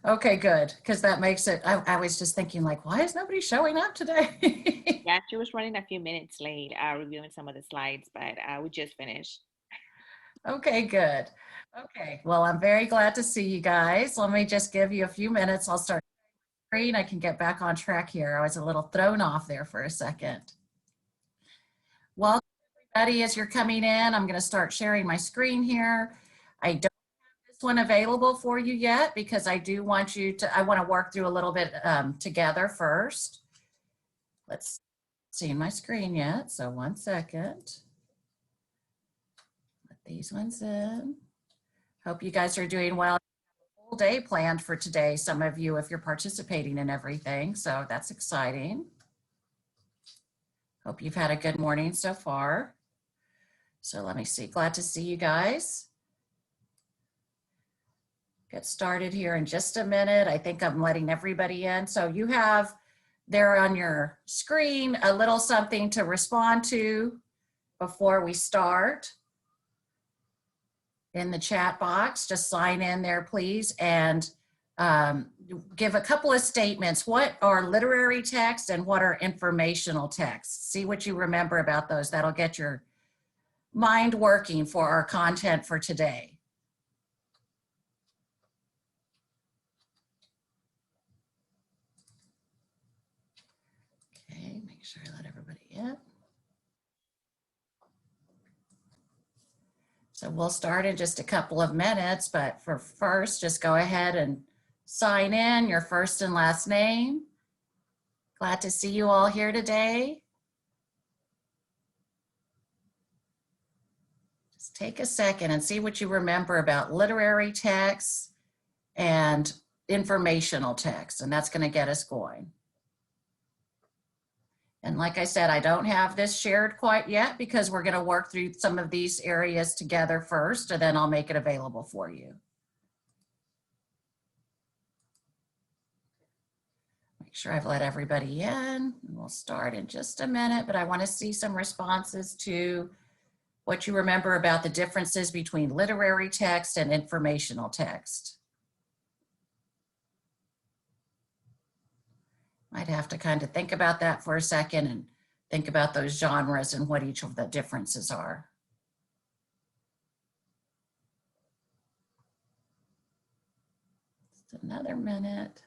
Okay, good, because that makes it, I was just thinking like, why is nobody showing up today? Yeah, she was running a few minutes late, reviewing some of the slides, but we just finished. Okay, good. Okay, well, I'm very glad to see you guys. Let me just give you a few minutes. I'll start screen. I can get back on track here. I was a little thrown off there for a second. Welcome, everybody, as you're coming in. I'm going to start sharing my screen here. I don't have this one available for you yet because I do want you to, I want to work through a little bit together first. Let's see my screen yet, so 1 second. Let these ones in. Hope you guys are doing well. Full day planned for today, some of you, if you're participating in everything, so that's exciting. Hope you've had a good morning so far. So let me see, glad to see you guys. Get started here in just a minute. I think I'm letting everybody in. So you have there on your screen a little something to respond to before we start. In the chat box, just sign in there, please, and give a couple of statements. What are literary texts and what are informational texts? See what you remember about those. That'll get your mind working for our content for today. Okay, make sure I let everybody in. So we'll start in just a couple of minutes, but for first, just go ahead and sign in your first and last name. Glad to see you all here today. Just take a second and see what you remember about literary texts and informational texts, and that's going to get us going. And like I said, I don't have this shared quite yet because we're going to work through some of these areas together first, and then I'll make it available for you. Make sure I've let everybody in. We'll start in just a minute, but I want to see some responses to what you remember about the differences between literary text and informational text. Might have to kind of think about that for a second and think about those genres and what each of the differences are. Just another minute.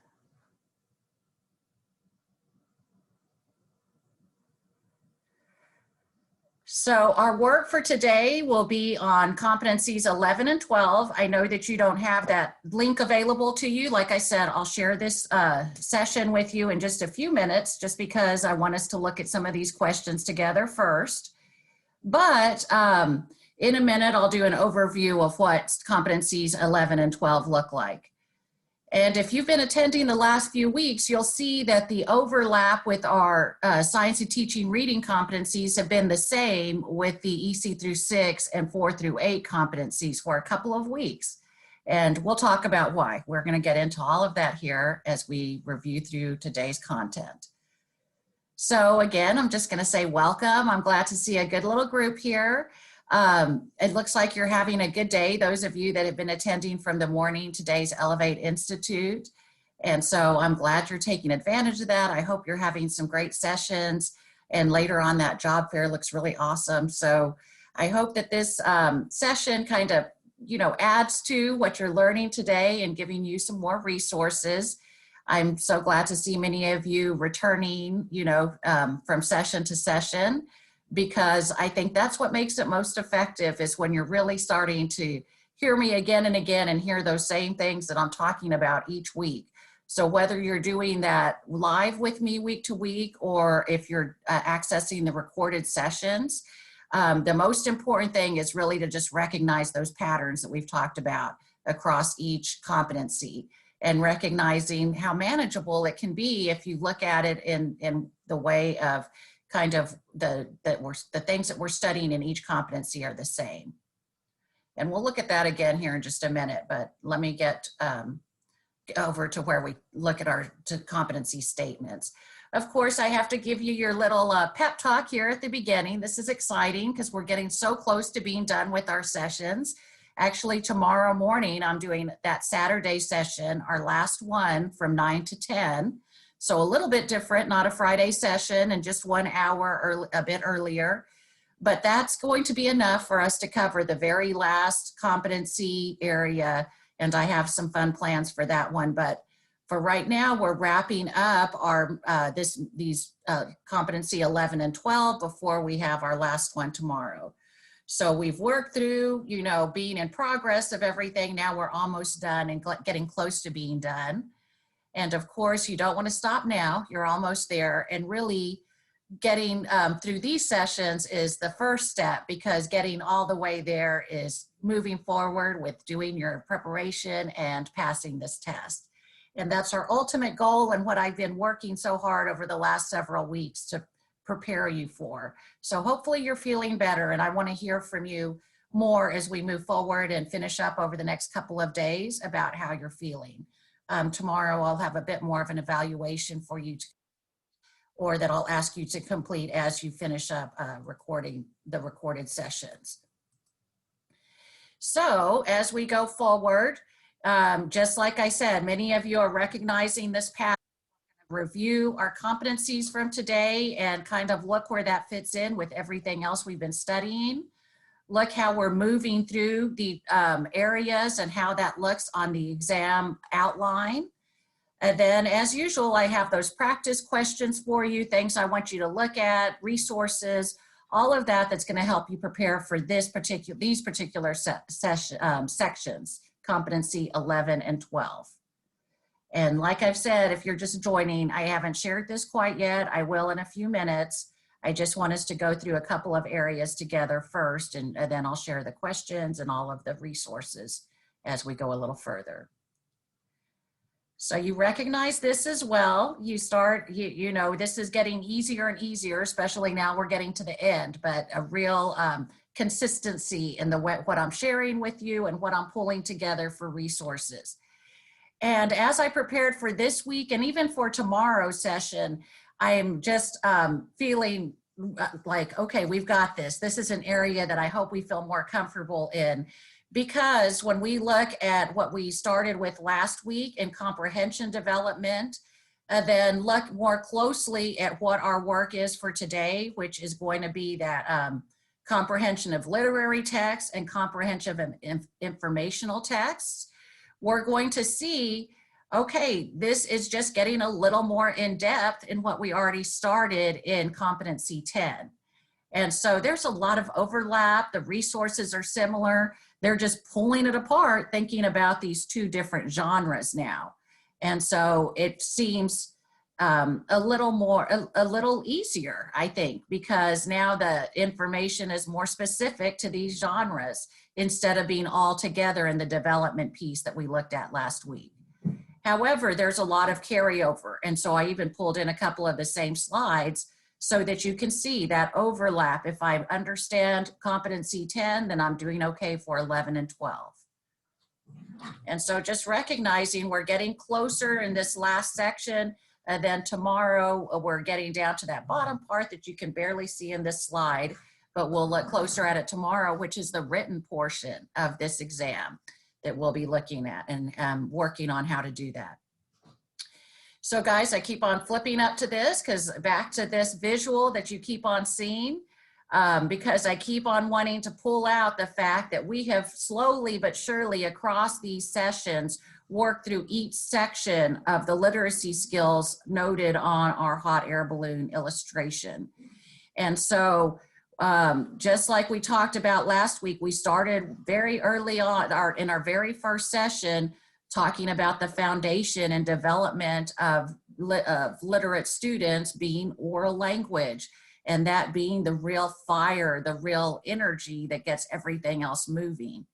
So our work for today will be on competencies 11 and 12. I know that you don't have that link available to you. Like I said, I'll share this session with you in just a few minutes, just because I want us to look at some of these questions together first. But in a minute, I'll do an overview of what competencies 11 and 12 look like. And if you've been attending the last few weeks, you'll see that the overlap with our science and teaching reading competencies have been the same with the EC through 6 and 4 through 8 competencies for a couple of weeks. And we'll talk about why. We're going to get into all of that here as we review through today's content. So again, I'm just going to say welcome. I'm glad to see a good little group here. It looks like you're having a good day, those of you that have been attending from the morning today's Elevate Institute. And so I'm glad you're taking advantage of that. I hope you're having some great sessions, and later on that job fair looks really awesome. So I hope that this session kind of, adds to what you're learning today and giving you some more resources. I'm so glad to see many of you returning, from session to session, because I think that's what makes it most effective, is when you're really starting to hear me again and again and hear those same things that I'm talking about each week. So whether you're doing that live with me week to week, or if you're accessing the recorded sessions, the most important thing is really to just recognize those patterns that we've talked about across each competency, and recognizing how manageable it can be if you look at it in the way of kind of the things that we're studying in each competency are the same. And we'll look at that again here in just a minute, but let me get over to where we look at our competency statements. Of course, I have to give you your little pep talk here at the beginning. This is exciting because we're getting so close to being done with our sessions. Actually, tomorrow morning, I'm doing that Saturday session, our last one from 9 to 10. So a little bit different, not a Friday session and just 1 hour a bit earlier. But that's going to be enough for us to cover the very last competency area. And I have some fun plans for that one. But for right now, we're wrapping up our these competency 11 and 12 before we have our last one tomorrow. So we've worked through, you know, being in progress of everything. Now we're almost done and getting close to being done. And of course, you don't want to stop now. You're almost there. And really, getting through these sessions is the first step, because getting all the way there is moving forward with doing your preparation and passing this test. And that's our ultimate goal and what I've been working so hard over the last several weeks to prepare you for. So hopefully you're feeling better, and I want to hear from you more as we move forward and finish up over the next couple of days about how you're feeling. Tomorrow I'll have a bit more of an evaluation for you or that I'll ask you to complete as you finish up recording the recorded sessions. So as we go forward, just like I said, many of you are recognizing this path. Review our competencies from today and kind of look where that fits in with everything else we've been studying. Look how we're moving through the areas and how that looks on the exam outline. And then, as usual, I have those practice questions for you, things I want you to look at, resources, all of that that's going to help you prepare for these particular sections, competency 11 and 12. And like I've said, if you're just joining, I haven't shared this quite yet. I will in a few minutes. I just want us to go through a couple of areas together first, and then I'll share the questions and all of the resources as we go a little further. So you recognize this as well. You start, you know, this is getting easier and easier, especially now we're getting to the end, but a real consistency in what I'm sharing with you and what I'm pulling together for resources. And as I prepared for this week and even for tomorrow's session, I am just feeling like, okay, we've got this. This is an area that I hope we feel more comfortable in. Because when we look at what we started with last week in comprehension development, then look more closely at what our work is for today, which is going to be that comprehension of literary texts and comprehension of informational texts, we're going to see, okay, this is just getting a little more in depth in what we already started in competency 10. And so there's a lot of overlap. The resources are similar. They're just pulling it apart, thinking about these two different genres now. And so it seems a little easier, I think, because now the information is more specific to these genres instead of being all together in the development piece that we looked at last week. However, there's a lot of carryover. And so I even pulled in a couple of the same slides so that you can see that overlap. If I understand competency 10, then I'm doing okay for 11 and 12. And so just recognizing we're getting closer in this last section, and then tomorrow we're getting down to that bottom part that you can barely see in this slide, but we'll look closer at it tomorrow, which is the written portion of this exam that we'll be looking at and working on how to do that. So guys, I keep on flipping up to this because back to this visual that you keep on seeing, because I keep on wanting to pull out the fact that we have slowly but surely across these sessions worked through each section of the literacy skills noted on our hot air balloon illustration. And so just like we talked about last week, we started very early on in our very first session talking about the foundation and development of literate students being oral language, and that being the real fire, the real energy that gets everything else moving.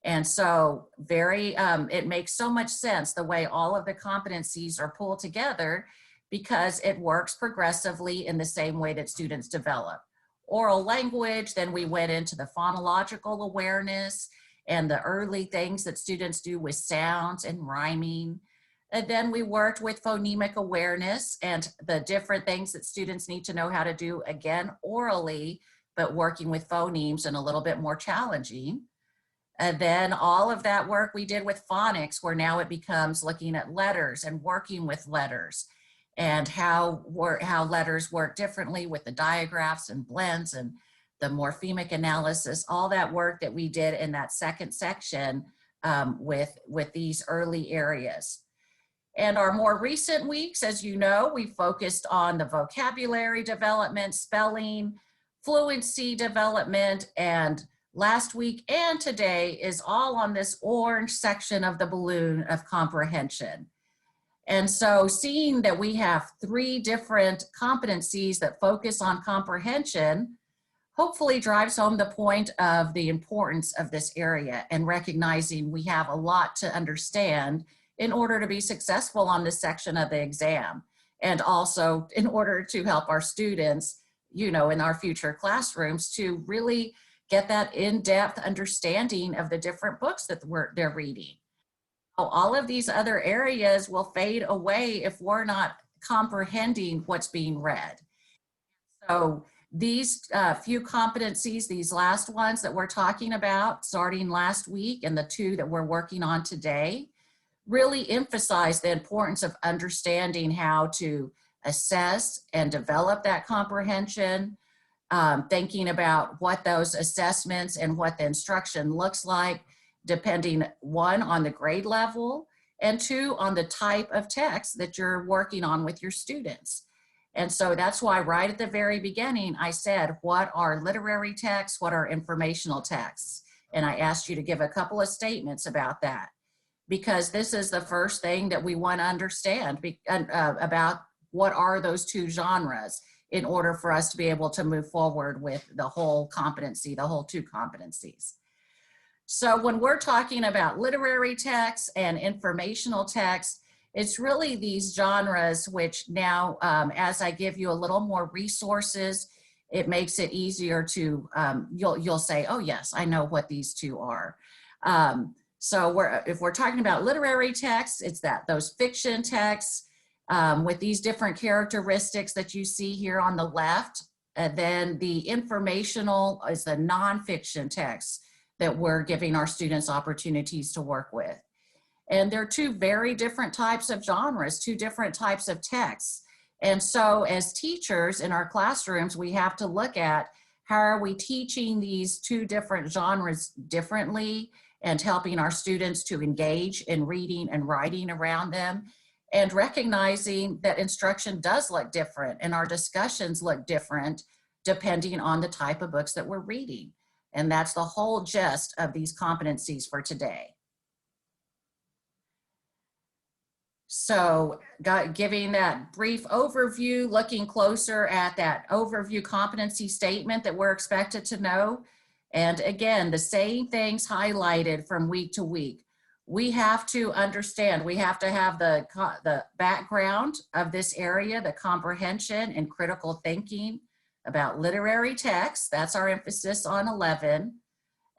And so it makes so much sense the way all of the competencies are pulled together, because it works progressively in the same way that students develop. Oral language, then we went into the phonological awareness and the early things that students do with sounds and rhyming. And then we worked with phonemic awareness and the different things that students need to know how to do, again, orally, but working with phonemes and a little bit more challenging. And then all of that work we did with phonics, where now it becomes looking at letters and working with letters and how letters work differently with the digraphs and blends and the morphemic analysis, all that work that we did in that second section with these early areas. And our more recent weeks, as you know, we focused on the vocabulary development, spelling, fluency development, and last week and today is all on this orange section of the balloon of comprehension. And so seeing that we have 3 different competencies that focus on comprehension, hopefully drives home the point of the importance of this area and recognizing we have a lot to understand in order to be successful on this section of the exam. And also in order to help our students, you know, in our future classrooms to really get that in-depth understanding of the different books that they're reading. All of these other areas will fade away if we're not comprehending what's being read. So these few competencies, these last ones that we're talking about starting last week and the 2 that we're working on today, really emphasize the importance of understanding how to assess and develop that comprehension, thinking about what those assessments and what the instruction looks like, depending 1 on the grade level and 2 on the type of text that you're working on with your students. And so that's why right at the very beginning, I said, what are literary texts? What are informational texts? And I asked you to give a couple of statements about that, because this is the first thing that we want to understand about what are those 2 genres in order for us to be able to move forward with the whole competency, the whole 2 competencies. So when we're talking about literary texts and informational texts, it's really these genres which now, as I give you a little more resources, it makes it easier to, you'll say, oh yes, I know what these 2 are. So if we're talking about literary texts, it's those fiction texts with these different characteristics that you see here on the left. And then the informational is the nonfiction texts that we're giving our students opportunities to work with. And they're 2 very different types of genres, 2 different types of texts. And so as teachers in our classrooms, we have to look at how are we teaching these 2 different genres differently and helping our students to engage in reading and writing around them, and recognizing that instruction does look different and our discussions look different depending on the type of books that we're reading. And that's the whole gist of these competencies for today. So giving that brief overview, looking closer at that overview competency statement that we're expected to know. And again, the same things highlighted from week to week. We have to understand, we have to have the background of this area, the comprehension and critical thinking about literary text. That's our emphasis on 11.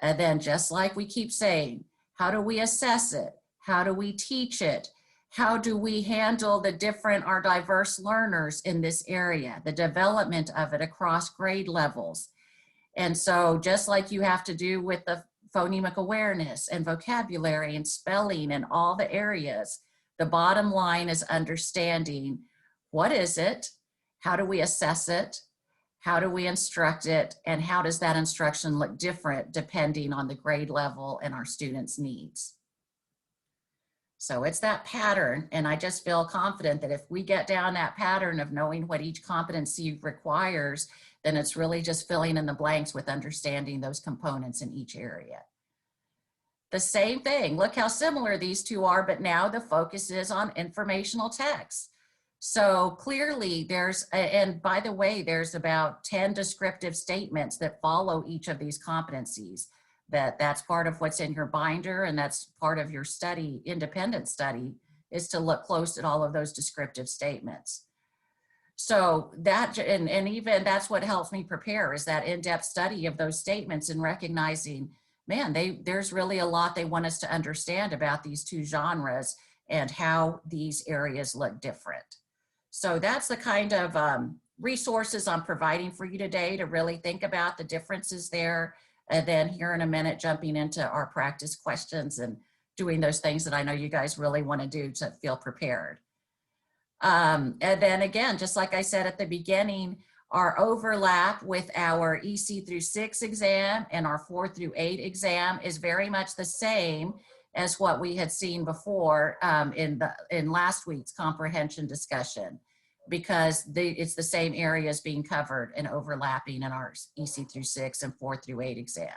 And then just like we keep saying, how do we assess it? How do we teach it? How do we handle our diverse learners in this area, the development of it across grade levels? And so just like you have to do with the phonemic awareness and vocabulary and spelling and all the areas, the bottom line is understanding what is it, how do we assess it, how do we instruct it, and how does that instruction look different depending on the grade level and our students' needs. So it's that pattern, and I just feel confident that if we get down that pattern of knowing what each competency requires, then it's really just filling in the blanks with understanding those components in each area. The same thing, look how similar these 2 are, but now the focus is on informational text. So clearly and by the way, there's about 10 descriptive statements that follow each of these competencies. That's part of what's in your binder, and that's part of your study, independent study, is to look close at all of those descriptive statements. So that, and even that's what helps me prepare, is that in-depth study of those statements and recognizing, man, there's really a lot they want us to understand about these 2 genres and how these areas look different. So that's the kind of resources I'm providing for you today to really think about the differences there. and then here in a minute, jumping into our practice questions and doing those things that I know you guys really want to do to feel prepared. And then again, just like I said at the beginning, our overlap with our EC through 6 exam and our 4 through 8 exam is very much the same as what we had seen before in last week's comprehension discussion, because it's the same areas being covered and overlapping in our EC through 6 and 4 through 8 exam.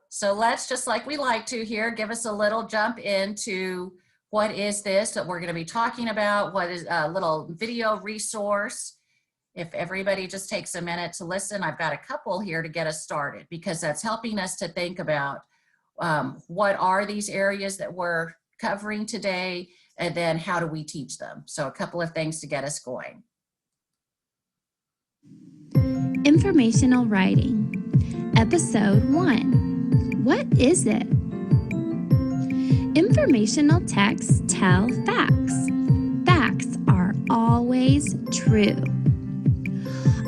So let's, just like we like to here, give us a little jump into what is this that we're going to be talking about, what is a little video resource. If everybody just takes a minute to listen, I've got a couple here to get us started, because that's helping us to think about what are these areas that we're covering today, and then how do we teach them? So a couple of things to get us going. Informational writing, episode 1. What is it? Informational texts tell facts. Facts are always true.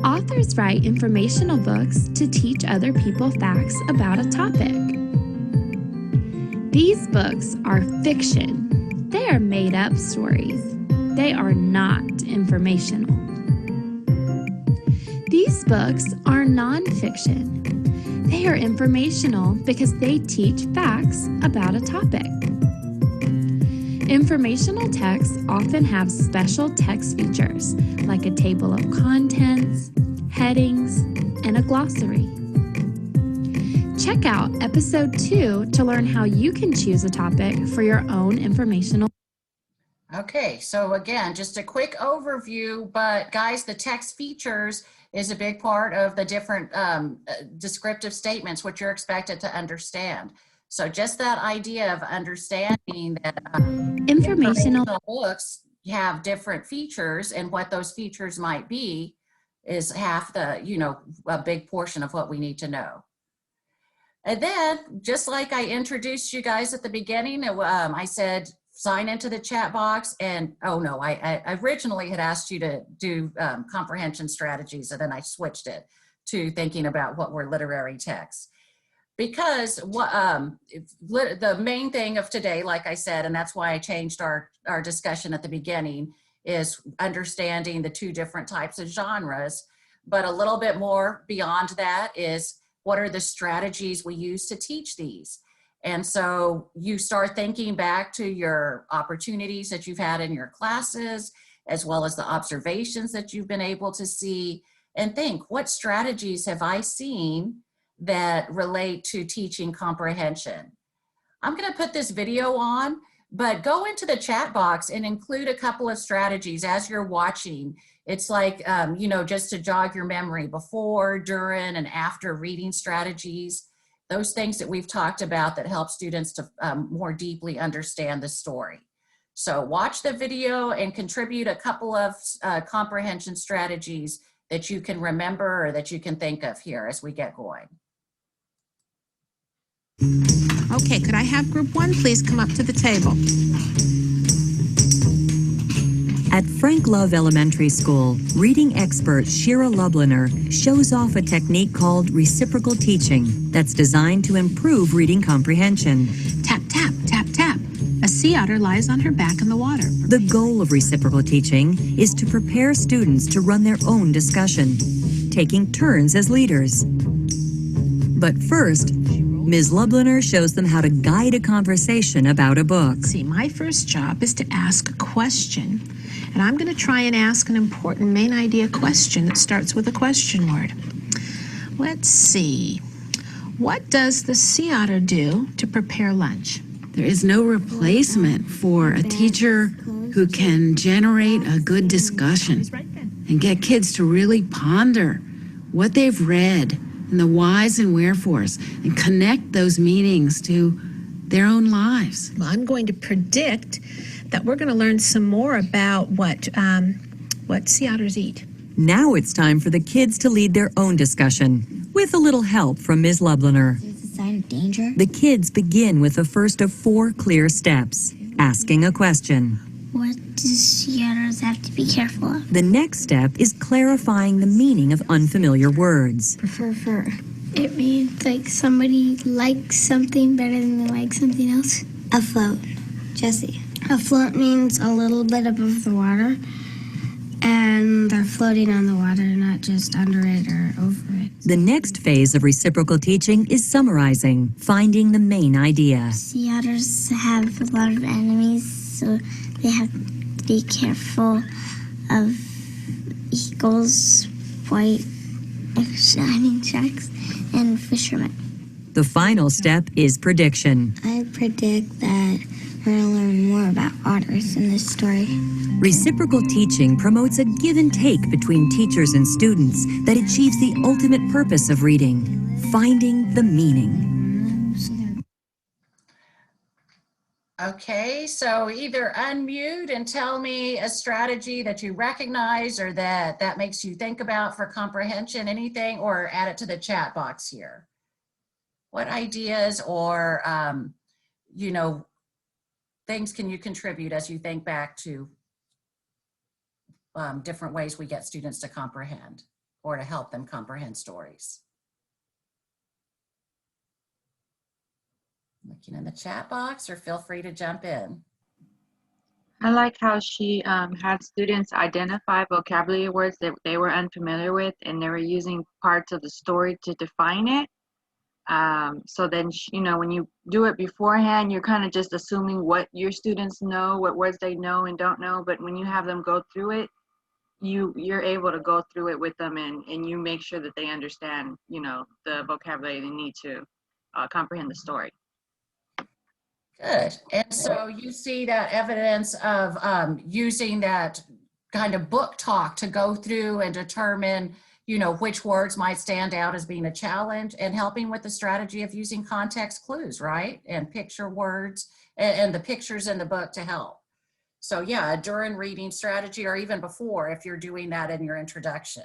Authors write informational books to teach other people facts about a topic. These books are fiction. They are made-up stories. They are not informational. These books are nonfiction. They are informational because they teach facts about a topic. Informational texts often have special text features like a table of contents, headings, and a glossary. Check out episode 2 to learn how you can choose a topic for your own informational. Okay, so again, just a quick overview, but guys, the text features is a big part of the different descriptive statements, which you're expected to understand. So just that idea of understanding that informational books have different features, and what those features might be is half the, a big portion of what we need to know. And then, just like I introduced you guys at the beginning, I said, sign into the chat box, and I originally had asked you to do comprehension strategies, and then I switched it to thinking about what were literary texts. Because the main thing of today, like I said, and that's why I changed our discussion at the beginning, is understanding the 2 different types of genres. But a little bit more beyond that is, what are the strategies we use to teach these? And so you start thinking back to your opportunities that you've had in your classes, as well as the observations that you've been able to see, and think, what strategies have I seen that relate to teaching comprehension? I'm going to put this video on, but go into the chat box and include a couple of strategies as you're watching. It's like, just to jog your memory, before, during, and after reading strategies, those things that we've talked about that help students to more deeply understand the story. So watch the video and contribute a couple of comprehension strategies that you can remember or that you can think of here as we get going. Okay, could I have group 1 please come up to the table? At Frank Love Elementary School, reading expert Shira Lubliner shows off a technique called reciprocal teaching that's designed to improve reading comprehension. Tap, tap, tap, tap. A sea otter lies on her back in the water. The goal of reciprocal teaching is to prepare students to run their own discussion, taking turns as leaders. But first, Ms. Lubliner shows them how to guide a conversation about a book. See, my first job is to ask a question. And I'm going to try and ask an important main idea question that starts with a question word. Let's see. What does the sea otter do to prepare lunch? There is no replacement for a teacher who can generate a good discussion and get kids to really ponder what they've read and the whys and wherefores, and connect those meanings to their own lives. Well, I'm going to predict that we're going to learn some more about what sea otters eat. Now it's time for the kids to lead their own discussion, with a little help from Ms. Lubliner. Is this a sign of danger? The kids begin with the first of 4 clear steps, asking a question. What do sea otters have to be careful of? The next step is clarifying the meaning of unfamiliar words. Prefer fur. It means like somebody likes something better than they like something else. Afloat. Jesse. Afloat means a little bit above the water, and they're floating on the water, not just under it or over it. The next phase of reciprocal teaching is summarizing, finding the main idea. Sea otters have a lot of enemies, so they have to be careful of eagles, white shining sharks, and fishermen. The final step is prediction. I predict that we're going to learn more about otters in this story. Reciprocal teaching promotes a give and take between teachers and students that achieves the ultimate purpose of reading, finding the meaning. Okay, so either unmute and tell me a strategy that you recognize or that makes you think about for comprehension, anything, or add it to the chat box here. What ideas or, things can you contribute as you think back to different ways we get students to comprehend or to help them comprehend stories? Looking in the chat box, or feel free to jump in. I like how she had students identify vocabulary words that they were unfamiliar with, and they were using parts of the story to define it. So then, when you do it beforehand, you're kind of just assuming what your students know, what words they know and don't know. But when you have them go through it, you're able to go through it with them, and you make sure that they understand, the vocabulary they need to comprehend the story. Good. And so you see that evidence of using that kind of book talk to go through and determine, which words might stand out as being a challenge, and helping with the strategy of using context clues, right? And picture words and the pictures in the book to help. So yeah, during reading strategy, or even before, if you're doing that in your introduction.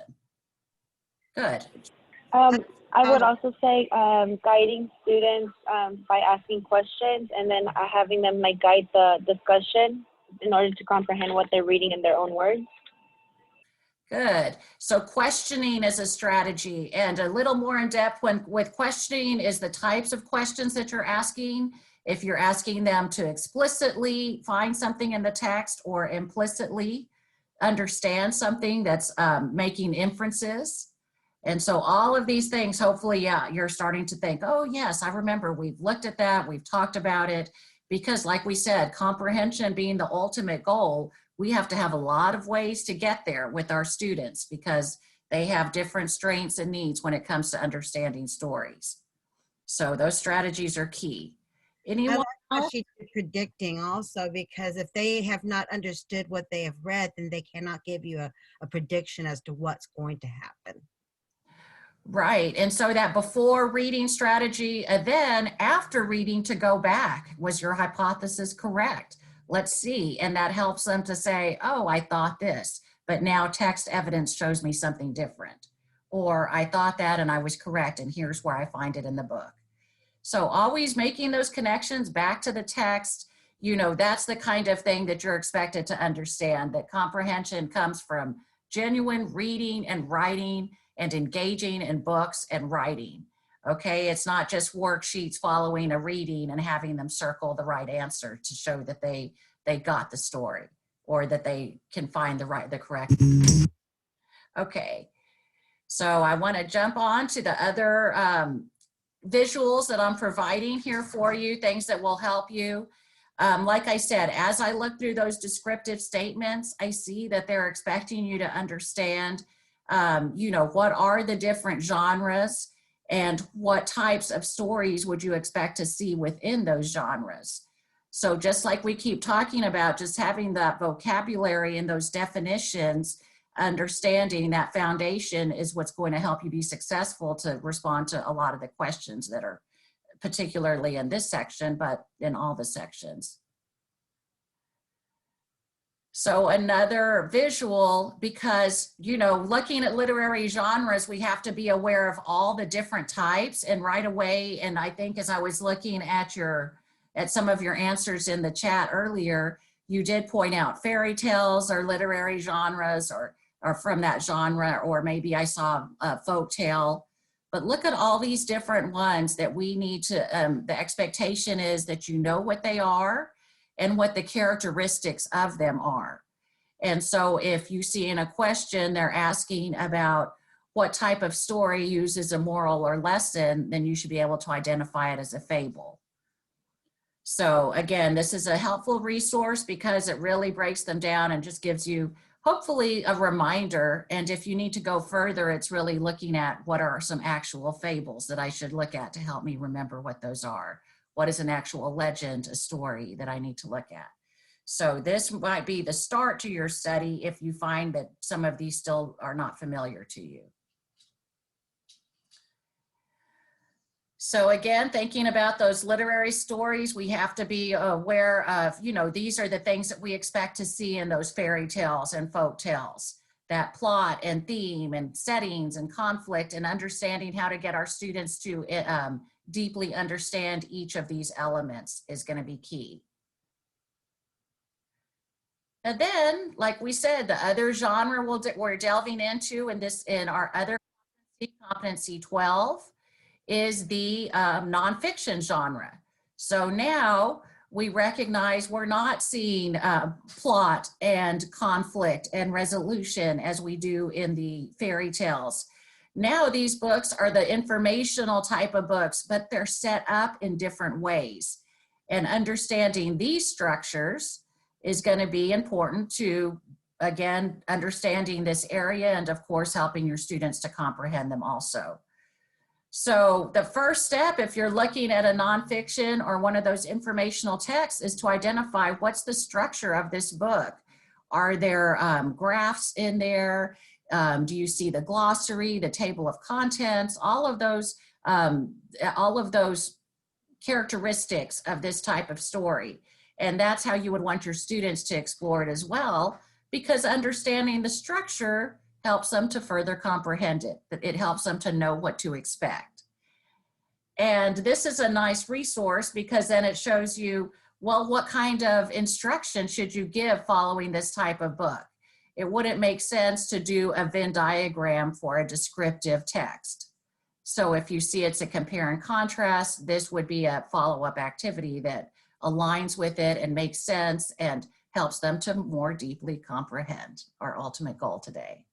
Good. I would also say guiding students by asking questions, and then having them guide the discussion in order to comprehend what they're reading in their own words. Good. So questioning is a strategy, and a little more in depth with questioning is the types of questions that you're asking. If you're asking them to explicitly find something in the text or implicitly understand something that's making inferences. And so all of these things, hopefully, yeah, you're starting to think, oh yes, I remember we've looked at that, we've talked about it, because like we said, comprehension being the ultimate goal, we have to have a lot of ways to get there with our students because they have different strengths and needs when it comes to understanding stories. So those strategies are key. Anyone else? She did predicting also, because if they have not understood what they have read, then they cannot give you a prediction as to what's going to happen. Right. And so that before reading strategy, and then after reading to go back, was your hypothesis correct? Let's see. And that helps them to say, oh, I thought this, but now text evidence shows me something different. Or I thought that and I was correct, and here's where I find it in the book. So always making those connections back to the text, that's the kind of thing that you're expected to understand, that comprehension comes from genuine reading and writing and engaging in books and writing. Okay, it's not just worksheets following a reading and having them circle the right answer to show that they got the story or that they can find the correct. Okay, so I want to jump on to the other visuals that I'm providing here for you, things that will help you. Like I said, as I look through those descriptive statements, I see that they're expecting you to understand, what are the different genres and what types of stories would you expect to see within those genres. So just like we keep talking about, just having that vocabulary and those definitions, understanding that foundation is what's going to help you be successful to respond to a lot of the questions that are particularly in this section, but in all the sections. So another visual, because, looking at literary genres, we have to be aware of all the different types, and right away, and I think as I was looking at some of your answers in the chat earlier, you did point out fairy tales or literary genres or from that genre, or maybe I saw a folk tale, But look at all these different ones that we need to, the expectation is that you know what they are and what the characteristics of them are. And so if you see in a question, they're asking about what type of story uses a moral or lesson, then you should be able to identify it as a fable. So again, this is a helpful resource because it really breaks them down and just gives you hopefully a reminder. And if you need to go further, it's really looking at what are some actual fables that I should look at to help me remember what those are. What is an actual legend, a story that I need to look at? So this might be the start to your study if you find that some of these still are not familiar to you. So again, thinking about those literary stories, we have to be aware of, these are the things that we expect to see in those fairy tales and folk tales, that plot and theme and settings and conflict, and understanding how to get our students to deeply understand each of these elements is going to be key. And then, like we said, the other genre we're delving into in our other competency 12 is the nonfiction genre. So now we recognize we're not seeing plot and conflict and resolution as we do in the fairy tales. Now these books are the informational type of books, but they're set up in different ways. And understanding these structures is going to be important to, again, understanding this area and of course helping your students to comprehend them also. So the first step, if you're looking at a nonfiction or one of those informational texts, is to identify what's the structure of this book. Are there graphs in there? Do you see the glossary, the table of contents, all of those characteristics of this type of story? And that's how you would want your students to explore it as well, because understanding the structure helps them to further comprehend it. It helps them to know what to expect. And this is a nice resource because then it shows you, well, what kind of instruction should you give following this type of book? It wouldn't make sense to do a Venn diagram for a descriptive text. So if you see it's a compare and contrast, this would be a follow-up activity that aligns with it and makes sense and helps them to more deeply comprehend our ultimate goal today.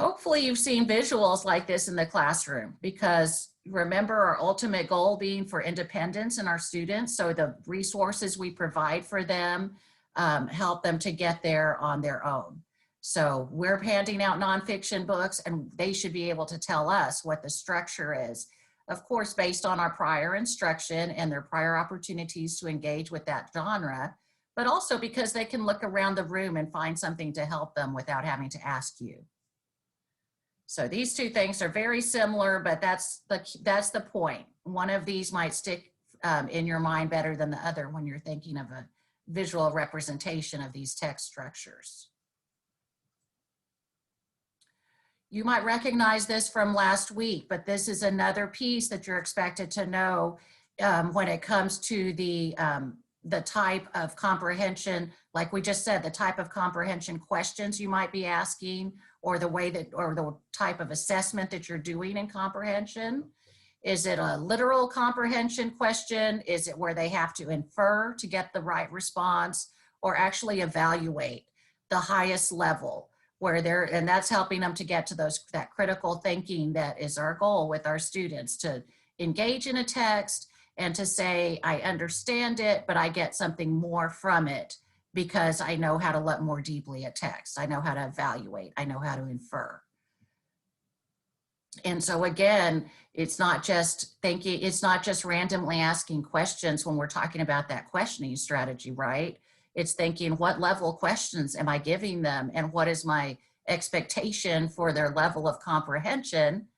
Hopefully you've seen visuals like this in the classroom, because remember our ultimate goal being for independence in our students. So the resources we provide for them help them to get there on their own. So we're handing out nonfiction books and they should be able to tell us what the structure is. Of course, based on our prior instruction and their prior opportunities to engage with that genre, but also because they can look around the room and find something to help them without having to ask you. So these two things are very similar, but that's the point. One of these might stick in your mind better than the other when you're thinking of a visual representation of these text structures. You might recognize this from last week, but this is another piece that you're expected to know when it comes to the type of comprehension, like we just said, the type of comprehension questions you might be asking, or the way that, or the type of assessment that you're doing in comprehension. Is it a literal comprehension question? Is it where they have to infer to get the right response, or actually evaluate the highest level? And that's helping them to get to that critical thinking that is our goal with our students, to engage in a text and to say, I understand it, but I get something more from it because I know how to look more deeply at text. I know how to evaluate. I know how to infer. And so again, it's not just thinking, it's not just randomly asking questions when we're talking about that questioning strategy, right? It's thinking, what level questions am I giving them? And what is my expectation for their level of comprehension?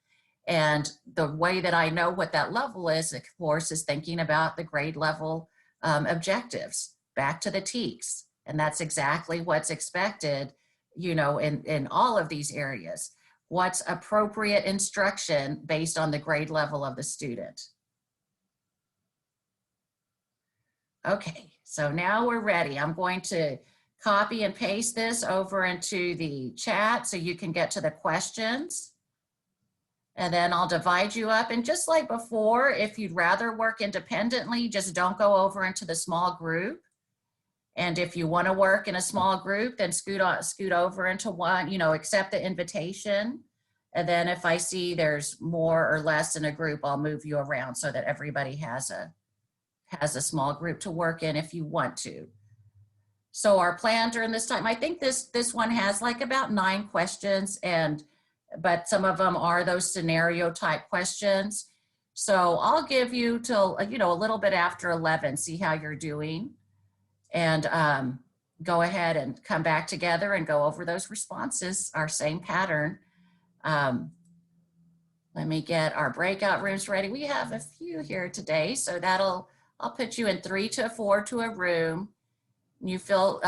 And the way that I know what that level is, of course, is thinking about the grade level objectives, back to the TEKS. And that's exactly what's expected, you know, in all of these areas. What's appropriate instruction based on the grade level of the student? Okay, so now we're ready. I'm going to copy and paste this over into the chat so you can get to the questions. And then I'll divide you up. And just like before, if you'd rather work independently, just don't go over into the small group. And if you want to work in a small group, then scoot over into one, accept the invitation. And then if I see there's more or less in a group, I'll move you around so that everybody has a small group to work in if you want to. So our plan during this time, I think this one has like about 9 questions, but some of them are those scenario type questions. So I'll give you till, a little bit after 11, see how you're doing, and go ahead and come back together and go over those responses, our same pattern. Let me get our breakout rooms ready. We have a few here today, so I'll put you in 3 to 4 to a room. You feel,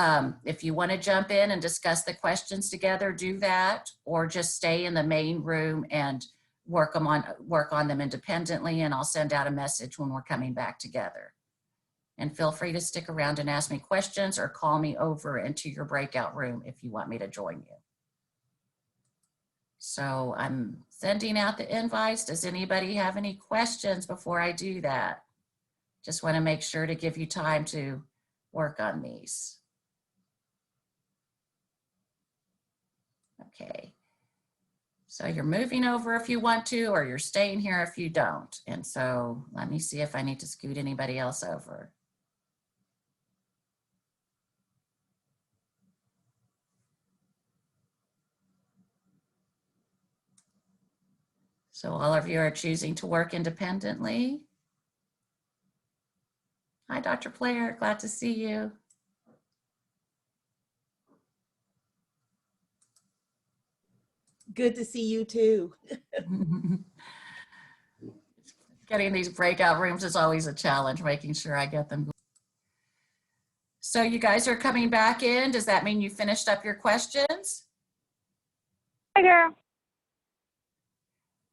if you want to jump in and discuss the questions together, do that, or just stay in the main room and work on them independently, and I'll send out a message when we're coming back together. And feel free to stick around and ask me questions or call me over into your breakout room if you want me to join you. So I'm sending out the invites. Does anybody have any questions before I do that? Just want to make sure to give you time to work on these. Okay. So you're moving over if you want to, or you're staying here if you don't. And so let me see if I need to scoot anybody else over. So all of you are choosing to work independently. Hi, Dr. Player, glad to see you. Good to see you too. Getting these breakout rooms is always a challenge, making sure I get them. So you guys are coming back in. Does that mean you finished up your questions? Hi, girl.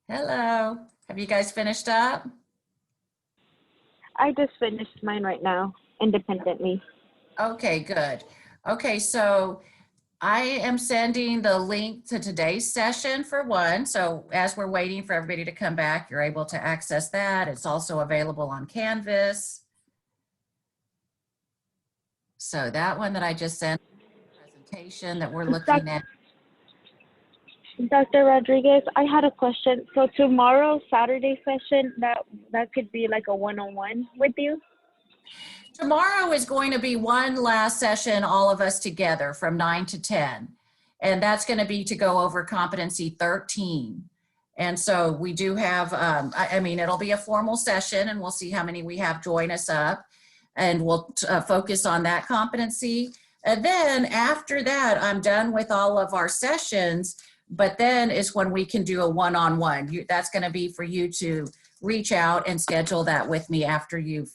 Hello. Have you guys finished up? I just finished mine right now, independently. Okay, good. Okay, so I am sending the link to today's session for one. So as we're waiting for everybody to come back, you're able to access that. It's also available on Canvas. So that one that I just sent, presentation that we're looking at. Dr. Rodriguez, I had a question. So tomorrow, Saturday session, that could be like a one-on-one with you? Tomorrow is going to be one last session, all of us together from 9 to 10. And that's going to be to go over competency 13. And so we do have, I mean, it'll be a formal session and we'll see how many we have join us up. And we'll focus on that competency. And then after that, I'm done with all of our sessions, but then is when we can do a one-on-one. That's going to be for you to reach out and schedule that with me after you've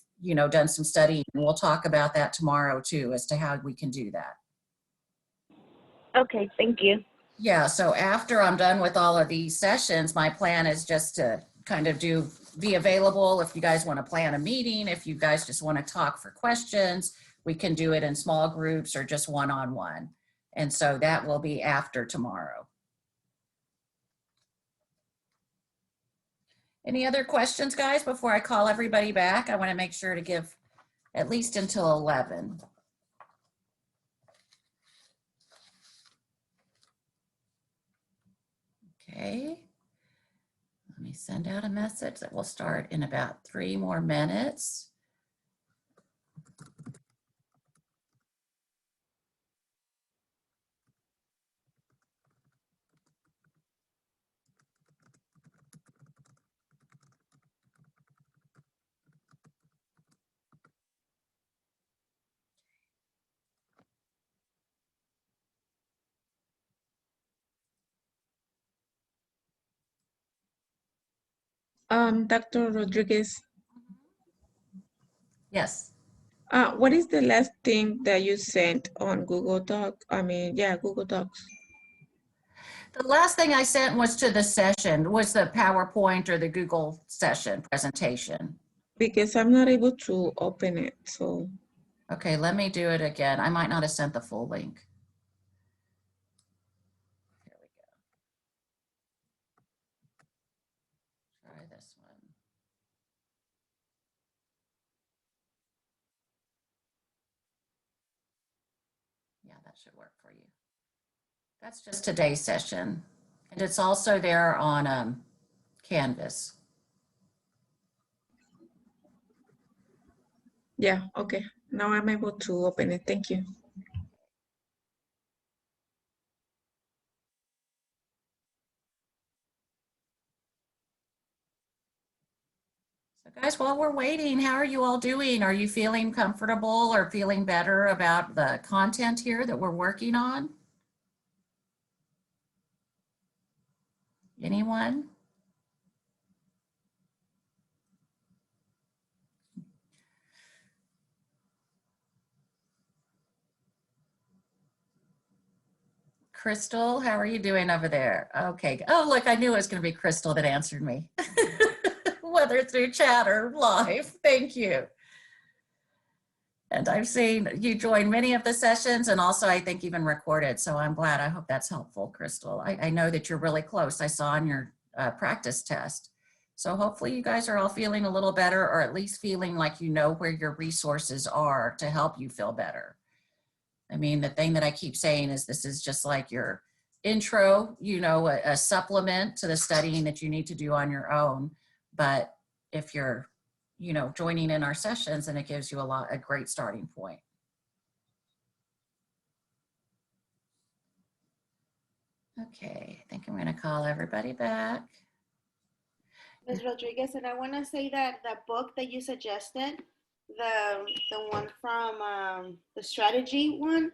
done some studying. And we'll talk about that tomorrow too, as to how we can do that. Okay, thank you. Yeah, so after I'm done with all of these sessions, my plan is just to kind of be available if you guys want to plan a meeting, if you guys just want to talk for questions, we can do it in small groups or just one-on-one. And so that will be after tomorrow. Any other questions, guys, before I call everybody back? I want to make sure to give at least until 11. Okay. Let me send out a message that will start in about 3 more minutes. Dr. Rodriguez, Yes. what is the last thing that you sent on Google Doc? Google Docs. The last thing I sent was to the session, was the PowerPoint or the Google session presentation. Because I'm not able to open it, so. Okay, let me do it again. I might not have sent the full link. Here we go. that should work for you. That's just today's session. And it's also there on Canvas. Yeah, okay. Now I'm able to open it. Thank you. So guys, while we're waiting, how are you all doing? Are you feeling comfortable or feeling better about the content here that we're working on? Anyone? Crystal, how are you doing over there? Okay. Oh, look, I knew it was going to be Crystal that answered me, whether through chat or live. Thank you. And I've seen you join many of the sessions and also I think even recorded. So I'm glad. I hope that's helpful, Crystal. I know that you're really close. I saw on your practice test. So hopefully you guys are all feeling a little better, or at least feeling like you know where your resources are to help you feel better. I mean, the thing that I keep saying is this is just like your intro, you know, a supplement to the studying that you need to do on your own. But if you're, you know, joining in our sessions, and it gives you a great starting point. Okay, I think I'm going to call everybody back. Ms. Rodriguez, and I want to say that the book that you suggested, the one from the strategy one,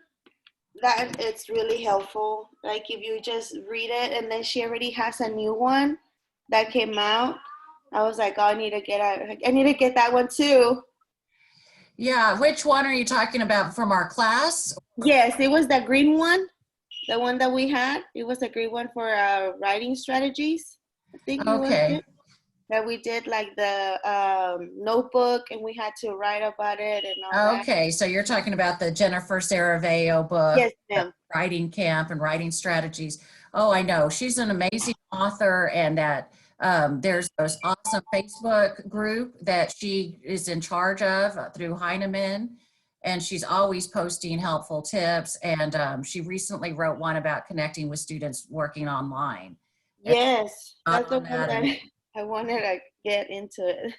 that it's really helpful. Like if you just read it, and then she already has a new one that came out. I was like, oh, I need to get that one too. Yeah, which one are you talking about, from our class? Yes, it was the green one, the one that we had. It was a green one for writing strategies. I think it was it. That we did like the notebook, and we had to write about it and all that. Okay, so you're talking about the Jennifer Saraveyo book, yes, ma'am. Writing Camp and Writing Strategies. Oh, I know. She's an amazing author, and that there's this awesome Facebook group that she is in charge of through Heinemann, and she's always posting helpful tips. And she recently wrote one about connecting with students working online. Yes, that's the one that I wanted to get into it.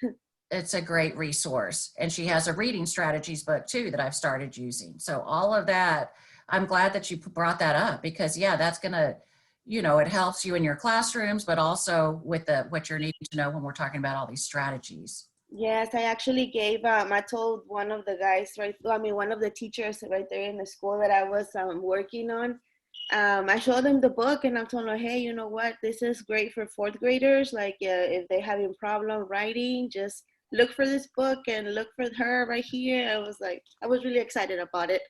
It's a great resource. And she has a reading strategies book too that I've started using. So all of that, I'm glad that you brought that up, because yeah, that's going to, you know, it helps you in your classrooms, but also with what you're needing to know when we're talking about all these strategies. Yes, I actually gave, I told one of the guys, one of the teachers right there in the school that I was working on, I showed them the book, and I told them, hey, you know what, this is great for fourth graders. Like if they're having problem writing, just look for this book and look for her right here. I was really excited about it.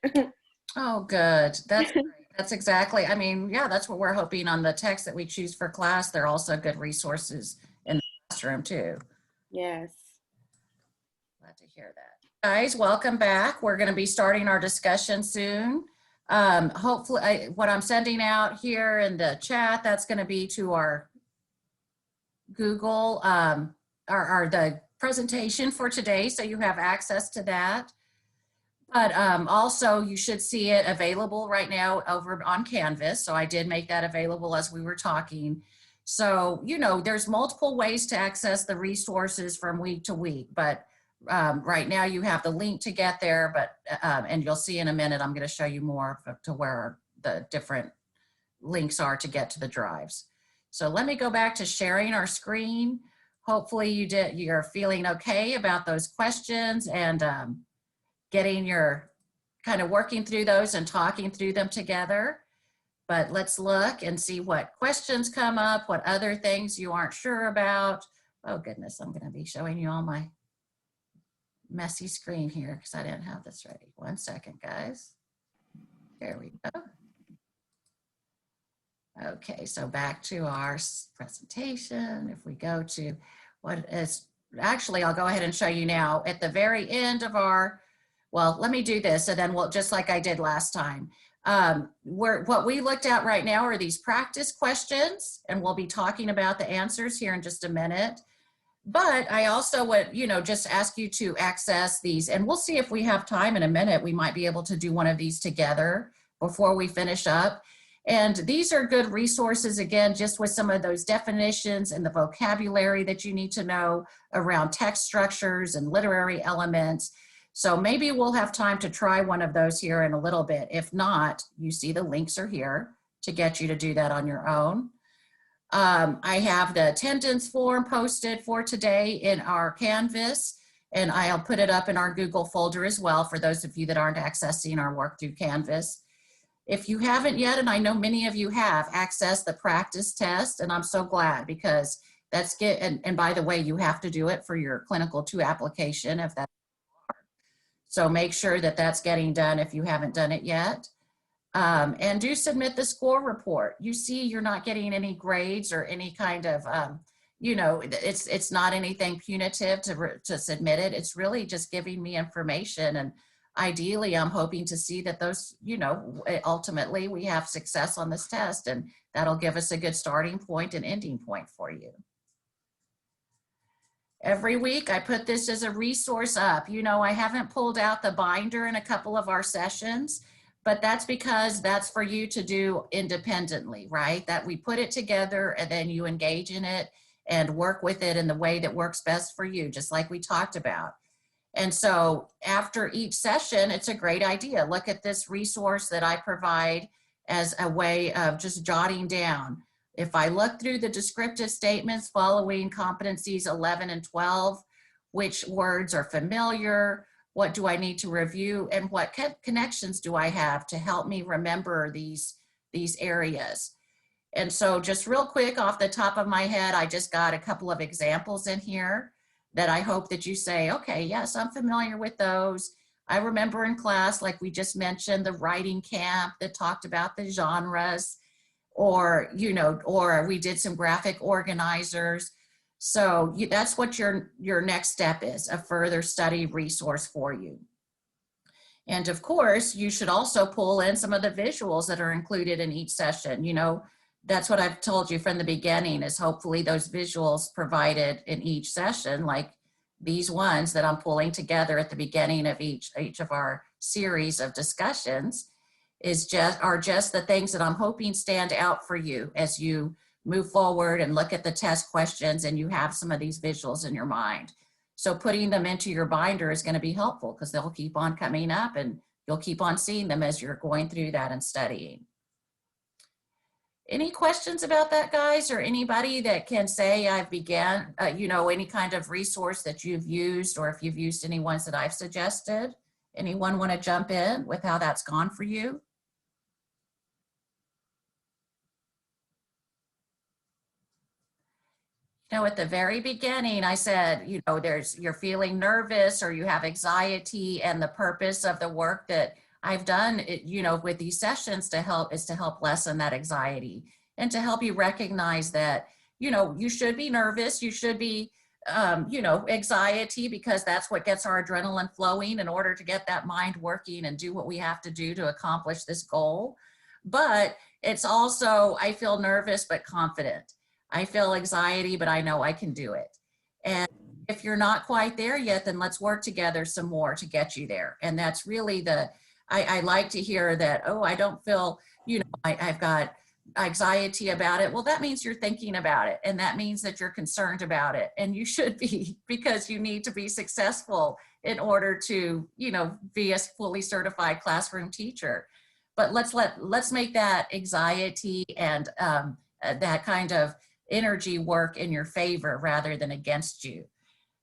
Oh, good. That's great. That's exactly, I mean, yeah, that's what we're hoping on the text that we choose for class. They're also good resources in the classroom too. Yes. Glad to hear that. Guys, welcome back. We're going to be starting our discussion soon. Hopefully, what I'm sending out here in the chat, that's going to be to our Google, the presentation for today, so you have access to that. But also, you should see it available right now over on Canvas. So I did make that available as we were talking. So, you know, there's multiple ways to access the resources from week to week, but right now you have the link to get there, but and you'll see in a minute, I'm going to show you more to where the different links are to get to the drives. So let me go back to sharing our screen. Hopefully you're feeling okay about those questions, and getting your kind of working through those and talking through them together. But let's look and see what questions come up, what other things you aren't sure about. Oh goodness, I'm going to be showing you all my messy screen here because I didn't have this ready. 1 second, guys. There we go. Okay, so back to our presentation. If we go to what is, actually, I'll go ahead and show you now at the very end of our, well, let me do this, and then we'll, just like I did last time. What we looked at right now are these practice questions, and we'll be talking about the answers here in just a minute. But I also would, you know, just ask you to access these, and we'll see if we have time in a minute. We might be able to do one of these together before we finish up. And these are good resources, again, just with some of those definitions and the vocabulary that you need to know around text structures and literary elements. So maybe we'll have time to try one of those here in a little bit. If not, you see the links are here to get you to do that on your own. I have the attendance form posted for today in our Canvas, and I'll put it up in our Google folder as well for those of you that aren't accessing our work through Canvas. If you haven't yet, and I know many of you have, accessed the practice test, and I'm so glad, because that's and by the way, you have to do it for your Clinical 2 application if that's hard. So make sure that that's getting done if you haven't done it yet. And do submit the score report. You see you're not getting any grades or any kind of, you know, it's not anything punitive to submit it. It's really just giving me information, and ideally, I'm hoping to see that those, you know, ultimately we have success on this test, and that'll give us a good starting point and ending point for you. Every week I put this as a resource up. You know, I haven't pulled out the binder in a couple of our sessions, but that's because that's for you to do independently, right? That we put it together and then you engage in it and work with it in the way that works best for you, just like we talked about. And so after each session, it's a great idea. Look at this resource that I provide as a way of just jotting down. If I look through the descriptive statements following competencies 11 and 12, which words are familiar, what do I need to review, and what connections do I have to help me remember these areas? And so just real quick off the top of my head, I just got a couple of examples in here that I hope that you say, okay, yes, I'm familiar with those. I remember in class, like we just mentioned, the writing camp that talked about the genres, or, you know, or we did some graphic organizers. So that's what your next step is, a further study resource for you. And of course, you should also pull in some of the visuals that are included in each session. You know, that's what I've told you from the beginning, is hopefully those visuals provided in each session, like these ones that I'm pulling together at the beginning of each of our series of discussions, are just the things that I'm hoping stand out for you as you move forward and look at the test questions and you have some of these visuals in your mind. So putting them into your binder is going to be helpful, because they'll keep on coming up and you'll keep on seeing them as you're going through that and studying. Any questions about that, guys, or anybody that can say I've began, you know, any kind of resource that you've used, or if you've used any ones that I've suggested? Anyone want to jump in with how that's gone for you? You know, at the very beginning, I said, you know, you're feeling nervous or you have anxiety, and the purpose of the work that I've done, you know, with these sessions is to help lessen that anxiety and to help you recognize that, you know, you should be nervous, you should be, you know, anxiety, because that's what gets our adrenaline flowing in order to get that mind working and do what we have to do to accomplish this goal. But it's also, I feel nervous but confident. I feel anxiety, but I know I can do it. And if you're not quite there yet, then let's work together some more to get you there. And that's really I like to hear that, oh, I don't feel, you know, I've got anxiety about it. Well, that means you're thinking about it. And that means that you're concerned about it. And you should be, because you need to be successful in order to, you know, be a fully certified classroom teacher. But let's make that anxiety and that kind of energy work in your favor rather than against you.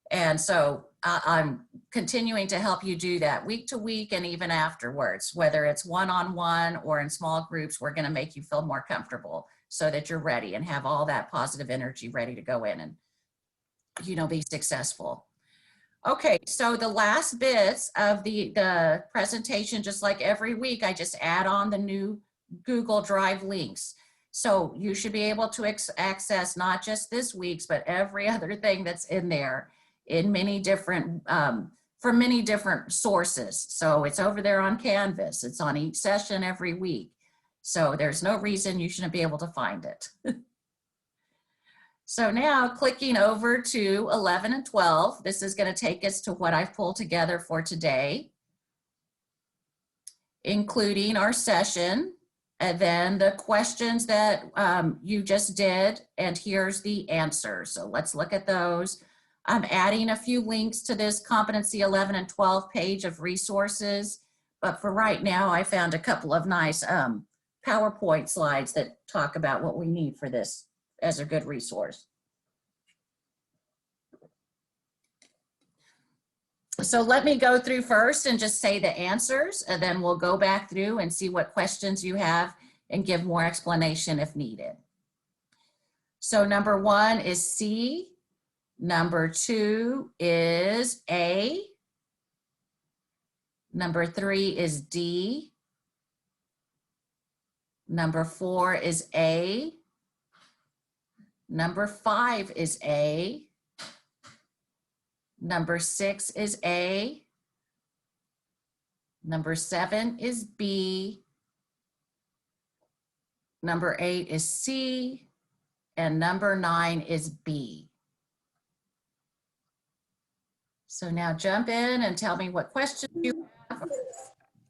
And so I'm continuing to help you do that week to week and even afterwards, whether it's one-on-one or in small groups. We're going to make you feel more comfortable so that you're ready and have all that positive energy ready to go in and, you know, be successful. Okay, so the last bits of the presentation, just like every week, I just add on the new Google Drive links. So you should be able to access not just this week's, but every other thing that's in there in many different, from many different sources. So it's over there on Canvas. It's on each session every week. So there's no reason you shouldn't be able to find it. So now clicking over to 11 and 12, this is going to take us to what I've pulled together for today. including our session, and then the questions that you just did, and here's the answer. So let's look at those. I'm adding a few links to this Competency 11 and 12 page of resources, but for right now, I found a couple of nice PowerPoint slides that talk about what we need for this as a good resource. So let me go through first and just say the answers, and then we'll go back through and see what questions you have and give more explanation if needed. So number 1 is C. Number 2 is A. Number 3 is D. Number 4 is A. Number 5 is A. Number 6 is A. Number 7 is B. Number 8 is C. And number 9 is B. So now jump in and tell me what questions you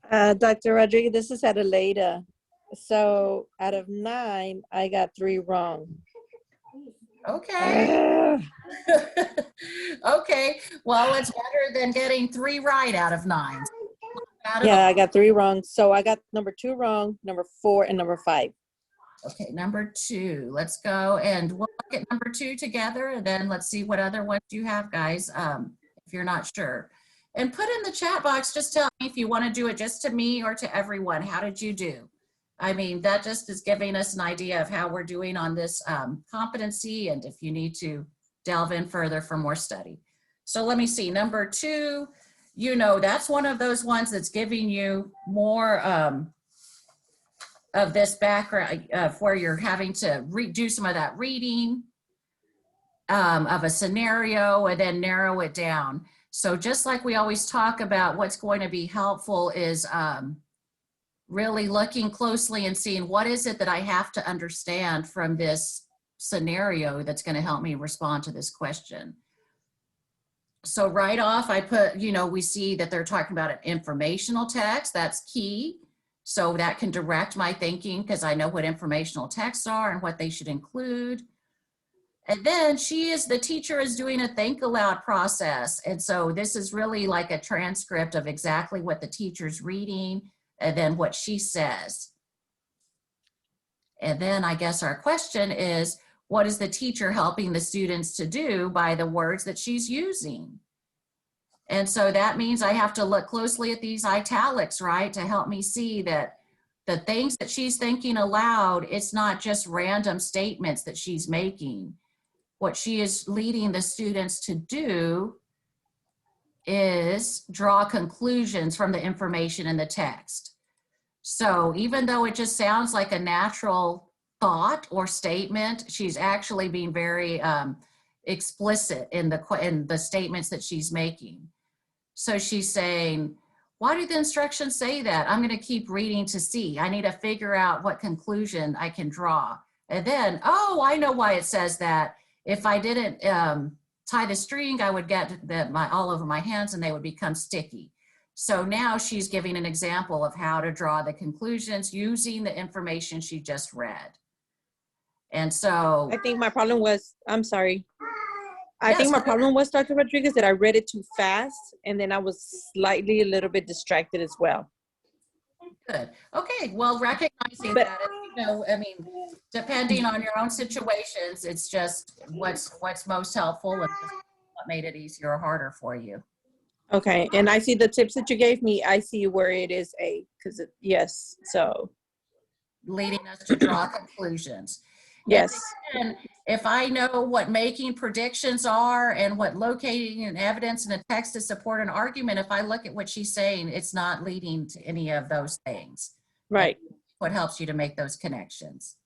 have. Dr. Rodriguez, this is Adelaida. So out of 9, I got 3 wrong. Okay. Okay. Well, it's better than getting 3 right out of 9. Yeah, I got 3 wrong. So I got number 2 wrong, number 4, and number 5. Okay, number 2. Let's go and we'll look at number 2 together, and then let's see what other ones you have, guys, if you're not sure. And put in the chat box, just tell me if you want to do it just to me or to everyone. How did you do? I mean, that just is giving us an idea of how we're doing on this competency, and if you need to delve in further for more study. So let me see, number 2, you know, that's one of those ones that's giving you more of this background where you're having to do some of that reading of a scenario and then narrow it down. So just like we always talk about, what's going to be helpful is really looking closely and seeing what is it that I have to understand from this scenario that's going to help me respond to this question. So right off, I put, you know, we see that they're talking about an informational text. That's key. So that can direct my thinking because I know what informational texts are and what they should include. And then the teacher is doing a think aloud process. And so this is really like a transcript of exactly what the teacher's reading and then what she says. And then I guess our question is, what is the teacher helping the students to do by the words that she's using? And so that means I have to look closely at these italics, right, to help me see that the things that she's thinking aloud, it's not just random statements that she's making. What she is leading the students to do is draw conclusions from the information in the text. So even though it just sounds like a natural thought or statement, she's actually being very explicit in the statements that she's making. So she's saying, why do the instructions say that? I'm going to keep reading to see. I need to figure out what conclusion I can draw. And then, oh, I know why it says that. If I didn't tie the string, I would get all over my hands and they would become sticky. So now she's giving an example of how to draw the conclusions using the information she just read. And so I think my problem was, I'm sorry. I Yes. think my problem was, Dr. Rodriguez, that I read it too fast and then I was slightly a little bit distracted as well. Good. Okay. Well, recognizing But- that, you know, I mean, depending on your own situations, it's just what's most helpful and just what made it easier or harder for you. Okay, and I see the tips that you gave me. I see where it is A, because yes, so. Leading us to draw conclusions. Yes. And if I know what making predictions are and what locating an evidence in a text to support an argument, if I look at what she's saying, it's not leading to any of those things. Right. What helps you to make those connections.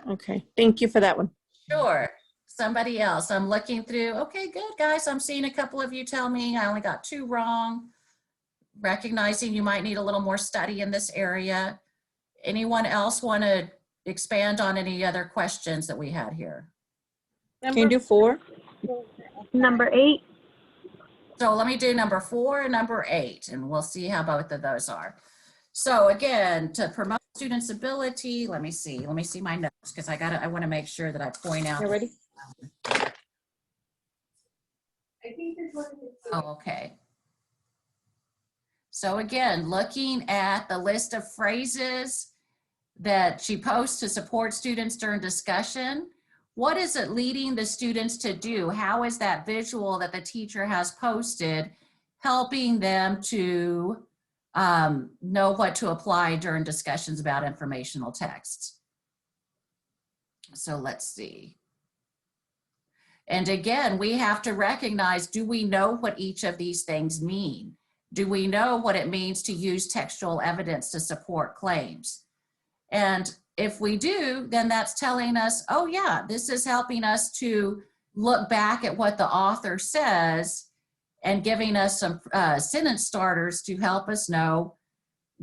Okay, thank you for that one. Sure. Somebody else. I'm looking through. Okay, good, guys. I'm seeing a couple of you tell me I only got 2 wrong. Recognizing you might need a little more study in this area. Anyone else want to expand on any other questions that we had here? Can you do 4? Number 8. So let me do number 4 and number 8, and we'll see how both of those are. So again, to promote students' ability, let me see my notes, because I want to make sure that I point out. You ready? Oh, okay. So again, looking at the list of phrases that she posts to support students during discussion, what is it leading the students to do? How is that visual that the teacher has posted helping them to know what to apply during discussions about informational texts? So let's see. And again, we have to recognize, do we know what each of these things mean? Do we know what it means to use textual evidence to support claims? And if we do, then that's telling us, oh yeah, this is helping us to look back at what the author says and giving us some sentence starters to help us know,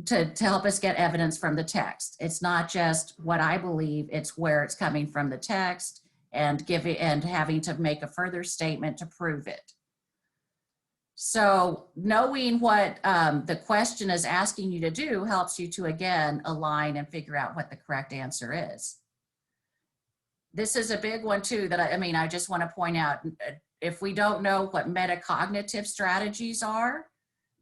to help us get evidence from the text. It's not just what I believe, it's where it's coming from the text and having to make a further statement to prove it. So knowing what the question is asking you to do helps you to, again, align and figure out what the correct answer is. This is a big one too that I just want to point out. If we don't know what metacognitive strategies are,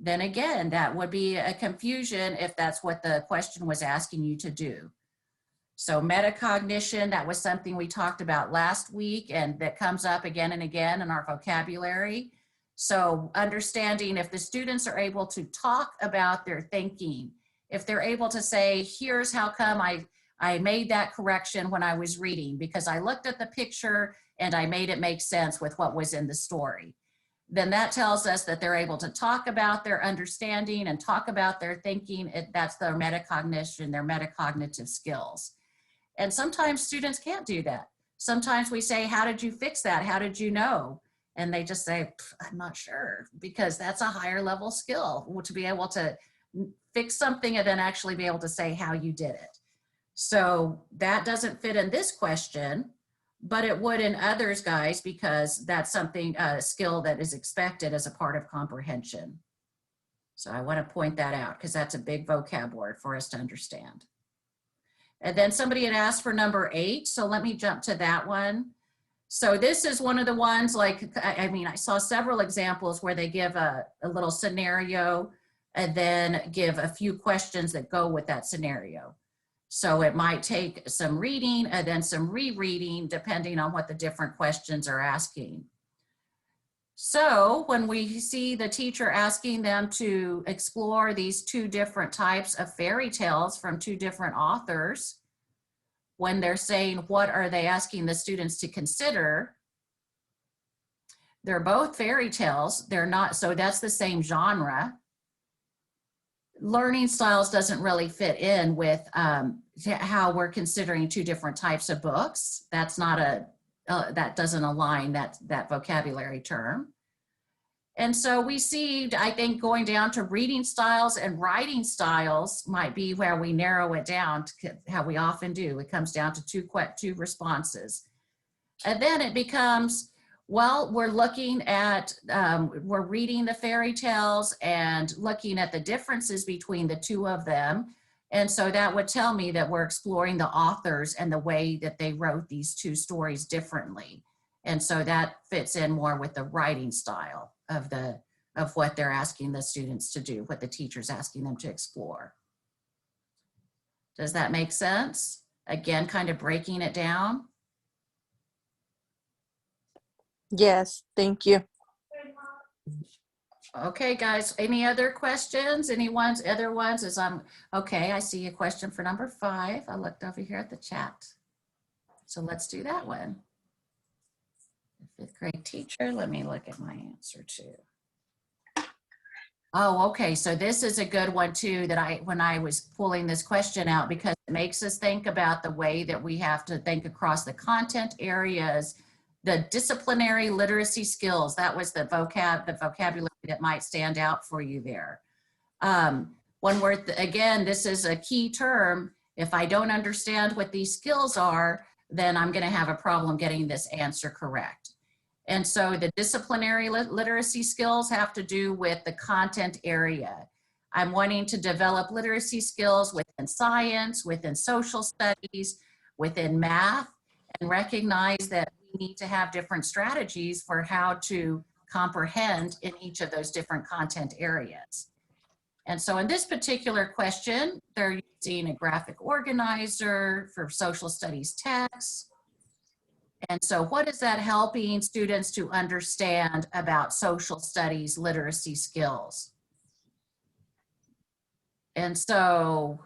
then again, that would be a confusion if that's what the question was asking you to do. So metacognition, that was something we talked about last week, and that comes up again and again in our vocabulary. So understanding if the students are able to talk about their thinking, if they're able to say, here's how come I made that correction when I was reading, because I looked at the picture and I made it make sense with what was in the story, then that tells us that they're able to talk about their understanding and talk about their thinking. That's their metacognition, their metacognitive skills. And sometimes students can't do that. Sometimes we say, how did you fix that? How did you know? And they just say, I'm not sure, because that's a higher level skill to be able to fix something and then actually be able to say how you did it. So that doesn't fit in this question, but it would in others, guys, because that's something, a skill that is expected as a part of comprehension. So I want to point that out because that's a big vocab word for us to understand. And then somebody had asked for number 8. So let me jump to that one. So this is one of the ones, like, I saw several examples where they give a little scenario and then give a few questions that go with that scenario. So it might take some reading and then some rereading depending on what the different questions are asking. So when we see the teacher asking them to explore these 2 different types of fairy tales from 2 different authors, when they're saying, what are they asking the students to consider? They're both fairy tales. They're not, so that's the same genre. Learning styles doesn't really fit in with how we're considering 2 different types of books. That's not that doesn't align that vocabulary term. And so we see, I think, going down to reading styles and writing styles might be where we narrow it down to how we often do. It comes down to 2 responses. And then it becomes, well, we're looking at, we're reading the fairy tales and looking at the differences between the 2 of them. And so that would tell me that we're exploring the authors and the way that they wrote these 2 stories differently. And so that fits in more with the writing style of what they're asking the students to do, what the teacher's asking them to explore. Does that make sense? Again, kind of breaking it down. Yes, thank you. Okay, guys, any other questions? Other ones as okay, I see a question for number 5. I looked over here at the chat. So let's do that one. 5th grade teacher, let me look at my answer too. Oh, okay, so this is a good one too that when I was pulling this question out, because it makes us think about the way that we have to think across the content areas, the disciplinary literacy skills. That was the vocabulary that might stand out for you there. One word, again, this is a key term. If I don't understand what these skills are, then I'm going to have a problem getting this answer correct. And so the disciplinary literacy skills have to do with the content area. I'm wanting to develop literacy skills within science, within social studies, within math, and recognize that we need to have different strategies for how to comprehend in each of those different content areas. And so in this particular question, they're using a graphic organizer for social studies texts. And so what is that helping students to understand about social studies literacy skills? And so,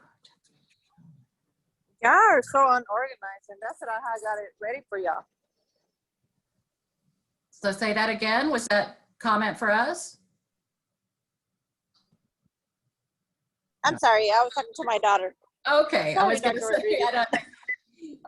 Y'all are so unorganized, and that's what I got it ready for y'all. so say that again. Was that comment for us? I'm sorry, I was talking to my daughter. Okay, I was going to say, I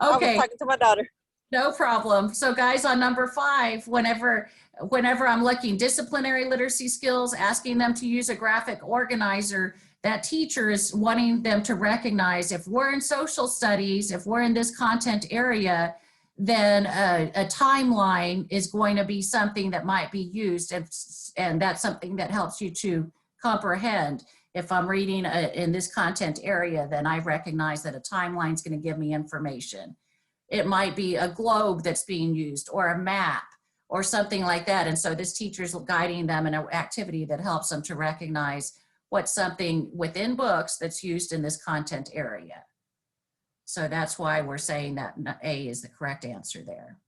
was okay, talking to my daughter. no problem. So guys, on number 5, whenever I'm looking disciplinary literacy skills, asking them to use a graphic organizer, that teacher is wanting them to recognize if we're in social studies, if we're in this content area, then a timeline is going to be something that might be used, and that's something that helps you to comprehend. If I'm reading in this content area, then I recognize that a timeline is going to give me information. It might be a globe that's being used, or a map, or something like that. And so this teacher's guiding them in an activity that helps them to recognize what's something within books that's used in this content area. So that's why we're saying that A is the correct answer there.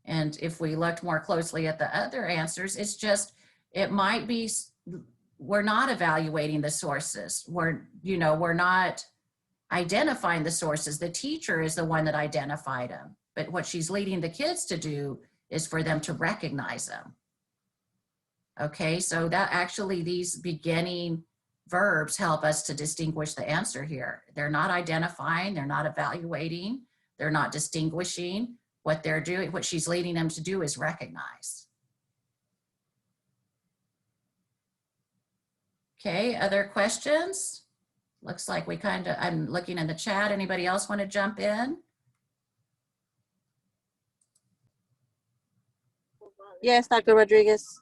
And if we looked more closely at the other answers, it's just, it might be, we're not evaluating the sources. We're not identifying the sources. The teacher is the one that identified them. But what she's leading the kids to do is for them to recognize them. Okay, so that actually, these beginning verbs help us to distinguish the answer here. They're not identifying, they're not evaluating, they're not distinguishing. What they're doing, what she's leading them to do is recognize. Okay, other questions? Looks like we I'm looking in the chat. Anybody else want to jump in? Yes, Dr. Rodriguez.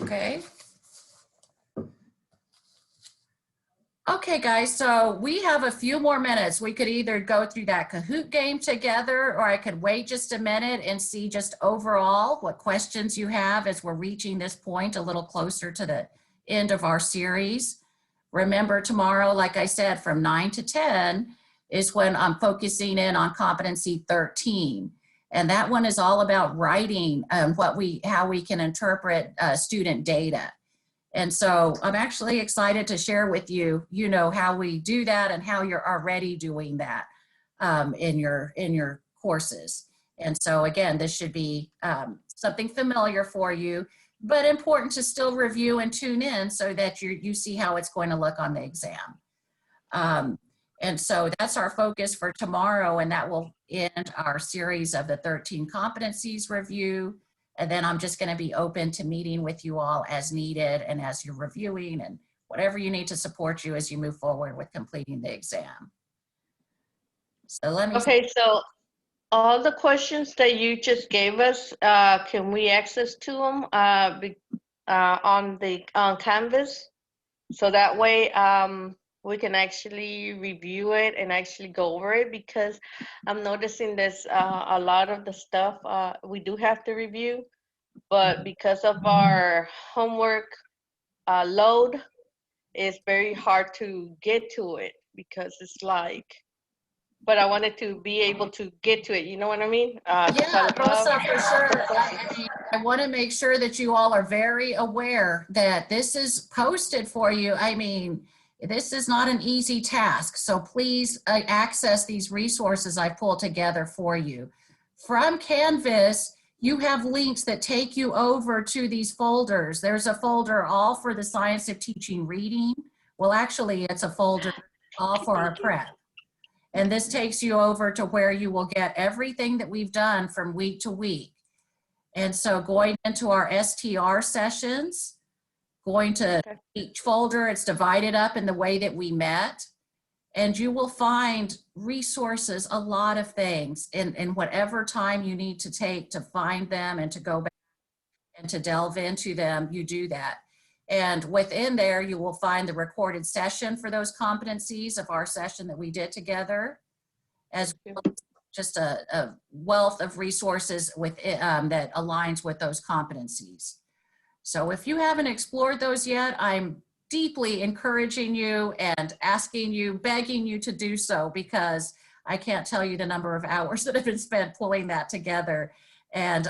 Okay. Okay, guys, so we have a few more minutes. We could either go through that Kahoot game together, or I could wait just a minute and see just overall what questions you have as we're reaching this point a little closer to the end of our series. Remember, tomorrow, like I said, from 9 to 10 is when I'm focusing in on competency 13. And that one is all about writing how we can interpret student data. And so I'm actually excited to share with you, how we do that and how you're already doing that in your courses. And so again, this should be something familiar for you, but important to still review and tune in so that you see how it's going to look on the exam. And so that's our focus for tomorrow, and that will end our series of the 13 competencies review. And then I'm just going to be open to meeting with you all as needed and as you're reviewing, and whatever you need to support you as you move forward with completing the exam. So let me. Okay, so all the questions that you just gave us, can we access to them on Canvas? So that way we can actually review it and actually go over it, because I'm noticing there's a lot of the stuff we do have to review, but because of our homework load, it's very hard to get to it, because it's like, but I wanted to be able to get to it. You know what I mean? Yeah, Rosa, for sure. I want to make sure that you all are very aware that this is posted for you. I mean, this is not an easy task. So please access these resources I pulled together for you. From Canvas, you have links that take you over to these folders. There's a folder all for the Science of Teaching Reading. Well, actually, it's a folder all for our prep. And this takes you over to where you will get everything that we've done from week to week. And so going into our STR sessions, going to each folder, it's divided up in the way that we met. And you will find resources, a lot of things in whatever time you need to take to find them and to go back and to delve into them, you do that. And within there, you will find the recorded session for those competencies of our session that we did together, as well as just a wealth of resources with that aligns with those competencies. So if you haven't explored those yet, I'm deeply encouraging you and asking you, begging you to do so, because I can't tell you the number of hours that have been spent pulling that together. And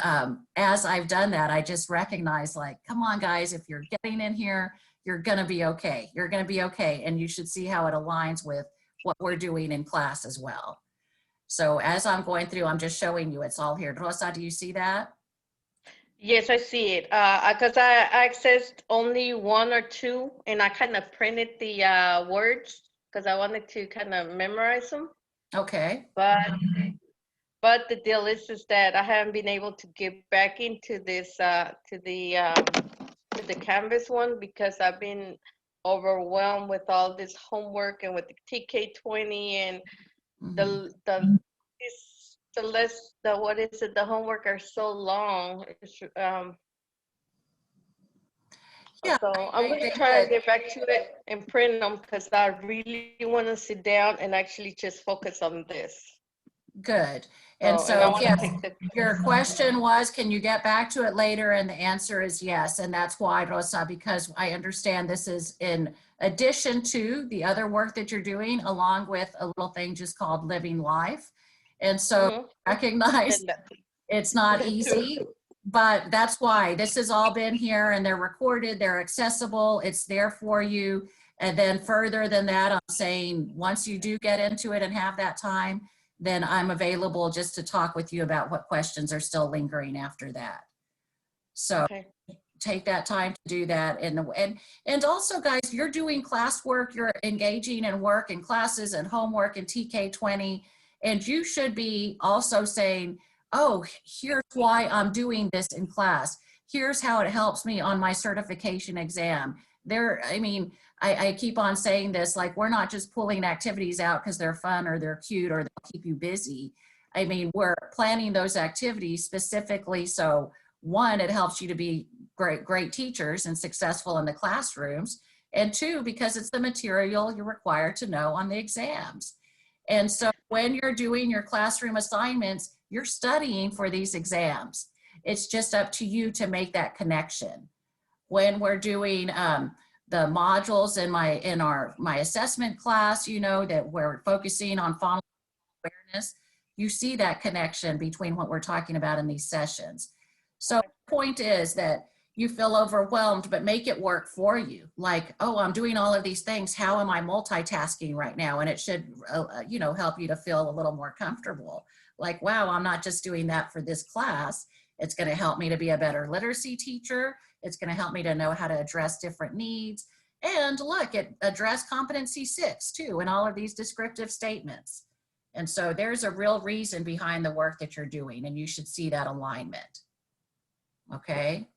as I've done that, I just recognize, like, come on, guys, if you're getting in here, you're going to be okay. You're going to be okay. And you should see how it aligns with what we're doing in class as well. So as I'm going through, I'm just showing you it's all here. Rosa, do you see that? Yes, I see it. Because I accessed only one or two, and I kind of printed the words because I wanted to kind of memorize them. Okay. But the deal is that I haven't been able to get back into this to the Canvas one because I've been overwhelmed with all this homework and with the TK20 and the homework are so long. Yeah, so I'm going to try to get back to it and print them because I really want to sit down and actually just focus on this. Good. And so, and yes, your question was, can you get back to it later? And the answer is yes. And that's why, Rosa, because I understand this is in addition to the other work that you're doing, along with a little thing just called Living Life. And so recognize it's not easy, but that's why this has all been here, and they're recorded, they're accessible, it's there for you. And then further than that, I'm saying once you do get into it and have that time, then I'm available just to talk with you about what questions are still lingering after that. So take that time to do that. And also, guys, you're doing classwork, you're engaging in work and classes and homework and TK20, and you should be also saying, oh, here's why I'm doing this in class. Here's how it helps me on my certification exam. I keep on saying this, like, we're not just pulling activities out because they're fun or they're cute or they'll keep you busy. I mean, we're planning those activities specifically so, one, it helps you to be great teachers and successful in the classrooms, and two, because it's the material you're required to know on the exams. And so when you're doing your classroom assignments, you're studying for these exams. It's just up to you to make that connection. When we're doing the modules in my assessment class, you know, that we're focusing on phonetics awareness, you see that connection between what we're talking about in these sessions. So the point is that you feel overwhelmed, but make it work for you. Like, oh, I'm doing all of these things. How am I multitasking right now? And it should, you know, help you to feel a little more comfortable. Like, wow, I'm not just doing that for this class. It's going to help me to be a better literacy teacher. It's going to help me to know how to address different needs. And look, it addressed competency 6 too, and all of these descriptive statements. And so there's a real reason behind the work that you're doing, and you should see that alignment. Okay.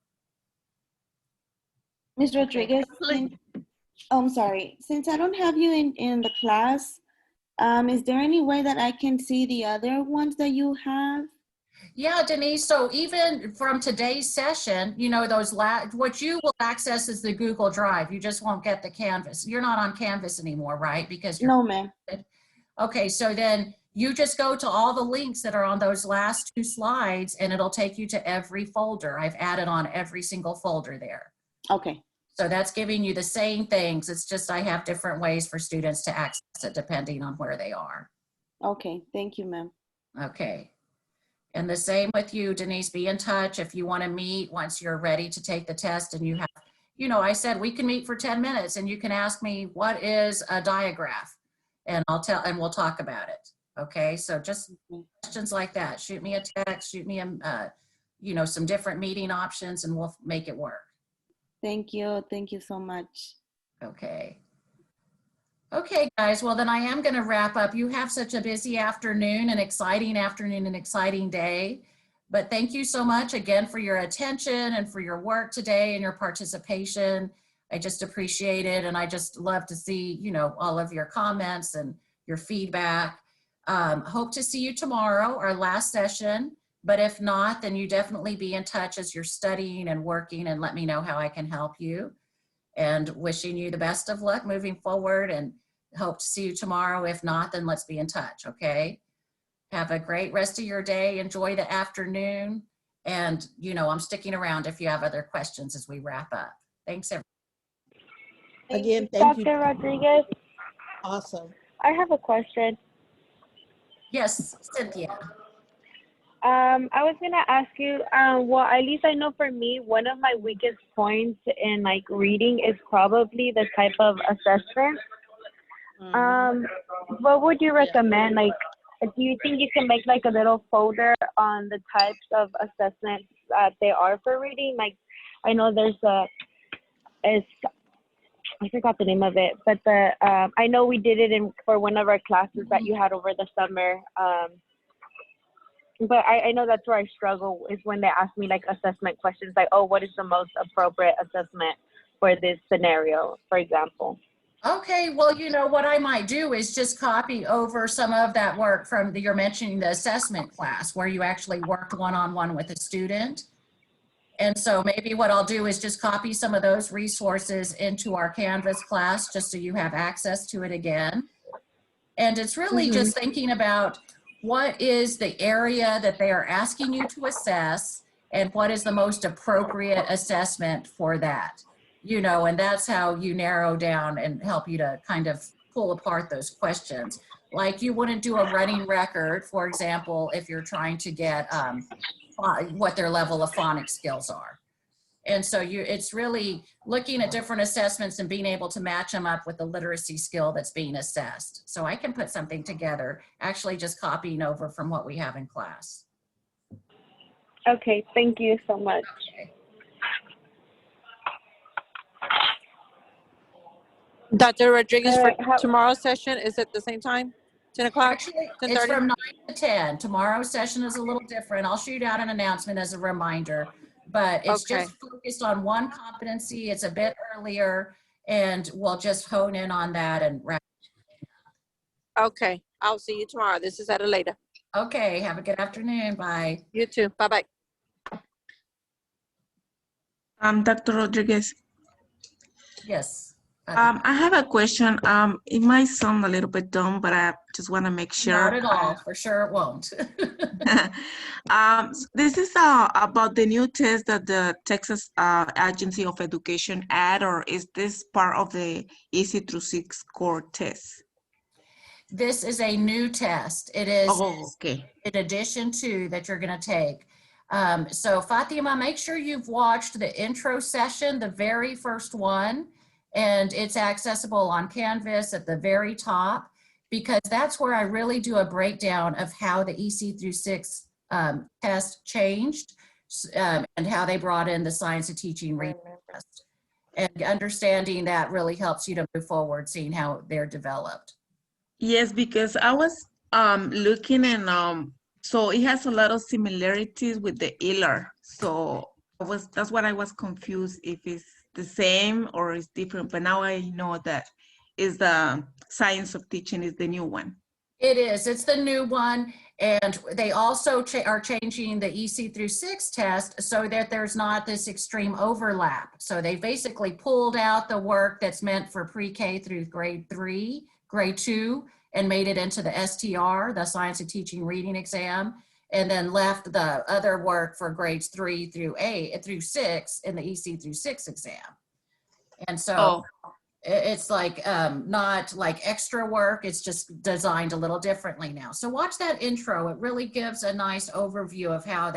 Ms. Rodriguez, I'm sorry. Since I don't have you in the class, is there any way that I can see the other ones that you have? Yeah, Denise, so even from today's session, you know, what you will access is the Google Drive. You just won't get the Canvas. You're not on Canvas anymore, right? Because no, ma'am. Okay, so then you just go to all the links that are on those last 2 slides, and it'll take you to every folder. I've added on every single folder there. Okay. So that's giving you the same things. It's just I have different ways for students to access it depending on where they are. Okay, thank you, ma'am. Okay. And the same with you, Denise, be in touch if you want to meet once you're ready to take the test and you have, you know, I said we can meet for 10 minutes and you can ask me what is a diagraph, and we'll talk about it. Okay, so just questions like that. Shoot me a text, shoot me you know, some different meeting options, and we'll make it work. Thank you. Thank you so much. Okay. Okay, guys, well then I am going to wrap up. You have such a busy afternoon, an exciting day. But thank you so much again for your attention and for your work today and your participation. I just appreciate it. And I just love to see, you know, all of your comments and your feedback. Hope to see you tomorrow, our last session. But if not, then you definitely be in touch as you're studying and working, and let me know how I can help you. And wishing you the best of luck moving forward, and hope to see you tomorrow. If not, then let's be in touch, okay? Have a great rest of your day. Enjoy the afternoon. And, you know, I'm sticking around if you have other questions as we wrap up. Thanks, everyone. Again, thank you. Dr. Rodriguez, Awesome. I have a question. Yes, Cynthia. I was gonna ask you, well, at least I know for me, one of my weakest points in like reading is probably the type of assessment. What would you recommend? Like, do you think you can make like a little folder on the types of assessments that there are for reading? Like, I know there's I forgot the name of it, but I know we did it for one of our classes that you had over the summer. But I know that's where I struggle, is when they ask me like assessment questions, like, oh, what is the most appropriate assessment for this scenario, for example? Okay, well, you know, what I might do is just copy over some of that work from you're mentioning the assessment class where you actually worked one-on-one with a student. And so maybe what I'll do is just copy some of those resources into our Canvas class, just so you have access to it again. And it's really just thinking about what is the area that they are asking you to assess, and what is the most appropriate assessment for that, you know, and that's how you narrow down and help you to kind of pull apart those questions. Like, you wouldn't do a running record, for example, if you're trying to get what their level of phonics skills are. And so it's really looking at different assessments and being able to match them up with the literacy skill that's being assessed. So I can put something together, actually just copying over from what we have in class. Okay, thank you so much. Okay. Dr. Rodriguez, for tomorrow's session, is it the same time? 10 o'clock? Actually, 10:30? it's from 9 to 10. Tomorrow's session is a little different. I'll shoot out an announcement as a reminder, but it's just focused on one competency. It's a bit earlier, and we'll just hone in on that and wrap. Okay, I'll see you tomorrow. This is at a later. Okay, have a good afternoon. Bye. You too. Bye-bye. Dr. Rodriguez. Yes. I have a question. It might sound a little bit dumb, but I just want to make sure. Not at all. For sure it won't. This is about the new test that the Texas Agency of Education add, or is this part of the Easy through 6 core test? This is a new test. It is okay. In addition to that you're going to take. So Fatima, make sure you've watched the intro session, the very first one, and it's accessible on Canvas at the very top, because that's where I really do a breakdown of how the EC through 6 test changed, and how they brought in the science of teaching reading test. And understanding that really helps you to move forward, seeing how they're developed. Yes, because I was looking, and so it has a lot of similarities with the ELR. So that's what I was confused, if it's the same or it's different. But now I know that is the science of teaching is the new one. It is. It's the new one. And they also are changing the EC through 6 test so that there's not this extreme overlap. So they basically pulled out the work that's meant for pre-K through grade 3, grade 2, and made it into the STR, the Science of Teaching Reading exam, and then left the other work for grades 3 through 6 in the EC through 6 exam. And so it's like not like extra work, it's just designed a little differently now. So watch that intro. It really gives a nice overview of how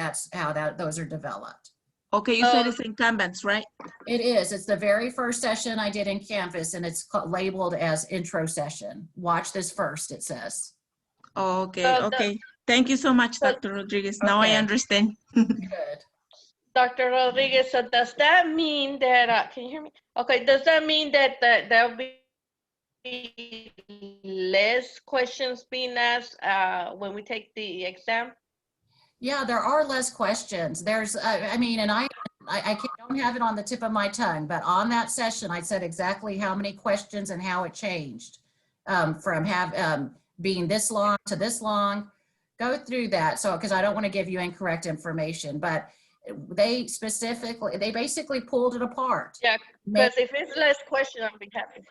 those are developed. Okay, you said it's in Canvas, right? It is. It's the very first session I did in Canvas, and it's labeled as intro session. Watch this first, it says. Okay, okay. Thank you so much, Dr. Rodriguez. Now I understand. Good. Dr. Rodriguez, so does that mean that, can you hear me? Okay, does that mean that there'll be less questions being asked when we take the exam? Yeah, there are less questions. There's, I mean, and I don't have it on the tip of my tongue, but on that session, I said exactly how many questions and how it changed from being this long to this long. go through that. So, because I don't want to give you incorrect information, but they basically pulled it apart. Yeah, because if it's less question, I'll be happy.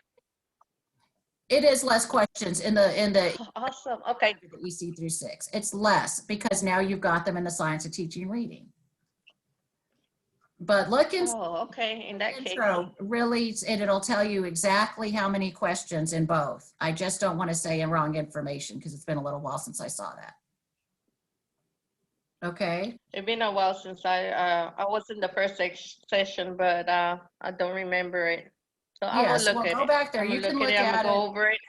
It is less questions in the Awesome. Okay. the EC through 6. It's less because now you've got them in the science of teaching reading. But look in okay. In that case, intro, really, and it'll tell you exactly how many questions in both. I just don't want to say wrong information because it's been a little while since I saw that. Okay. It's been a while since I was in the first session, but I don't remember it. So I'm gonna look at it. Go back there. You can look at it. I'm gonna go over it.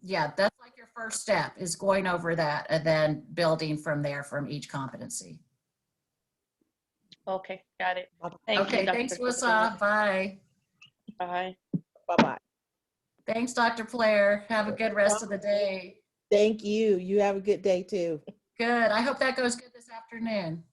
Yeah, that's like your first step is going over that and then building from there from each competency. Okay, got it. Thank you, Okay, Dr. thanks, Wissa. Bye. Bye. Bye-bye. Thanks, Dr. Blair. Have a good rest of the day. Thank you. You have a good day too. Good. I hope that goes good this afternoon.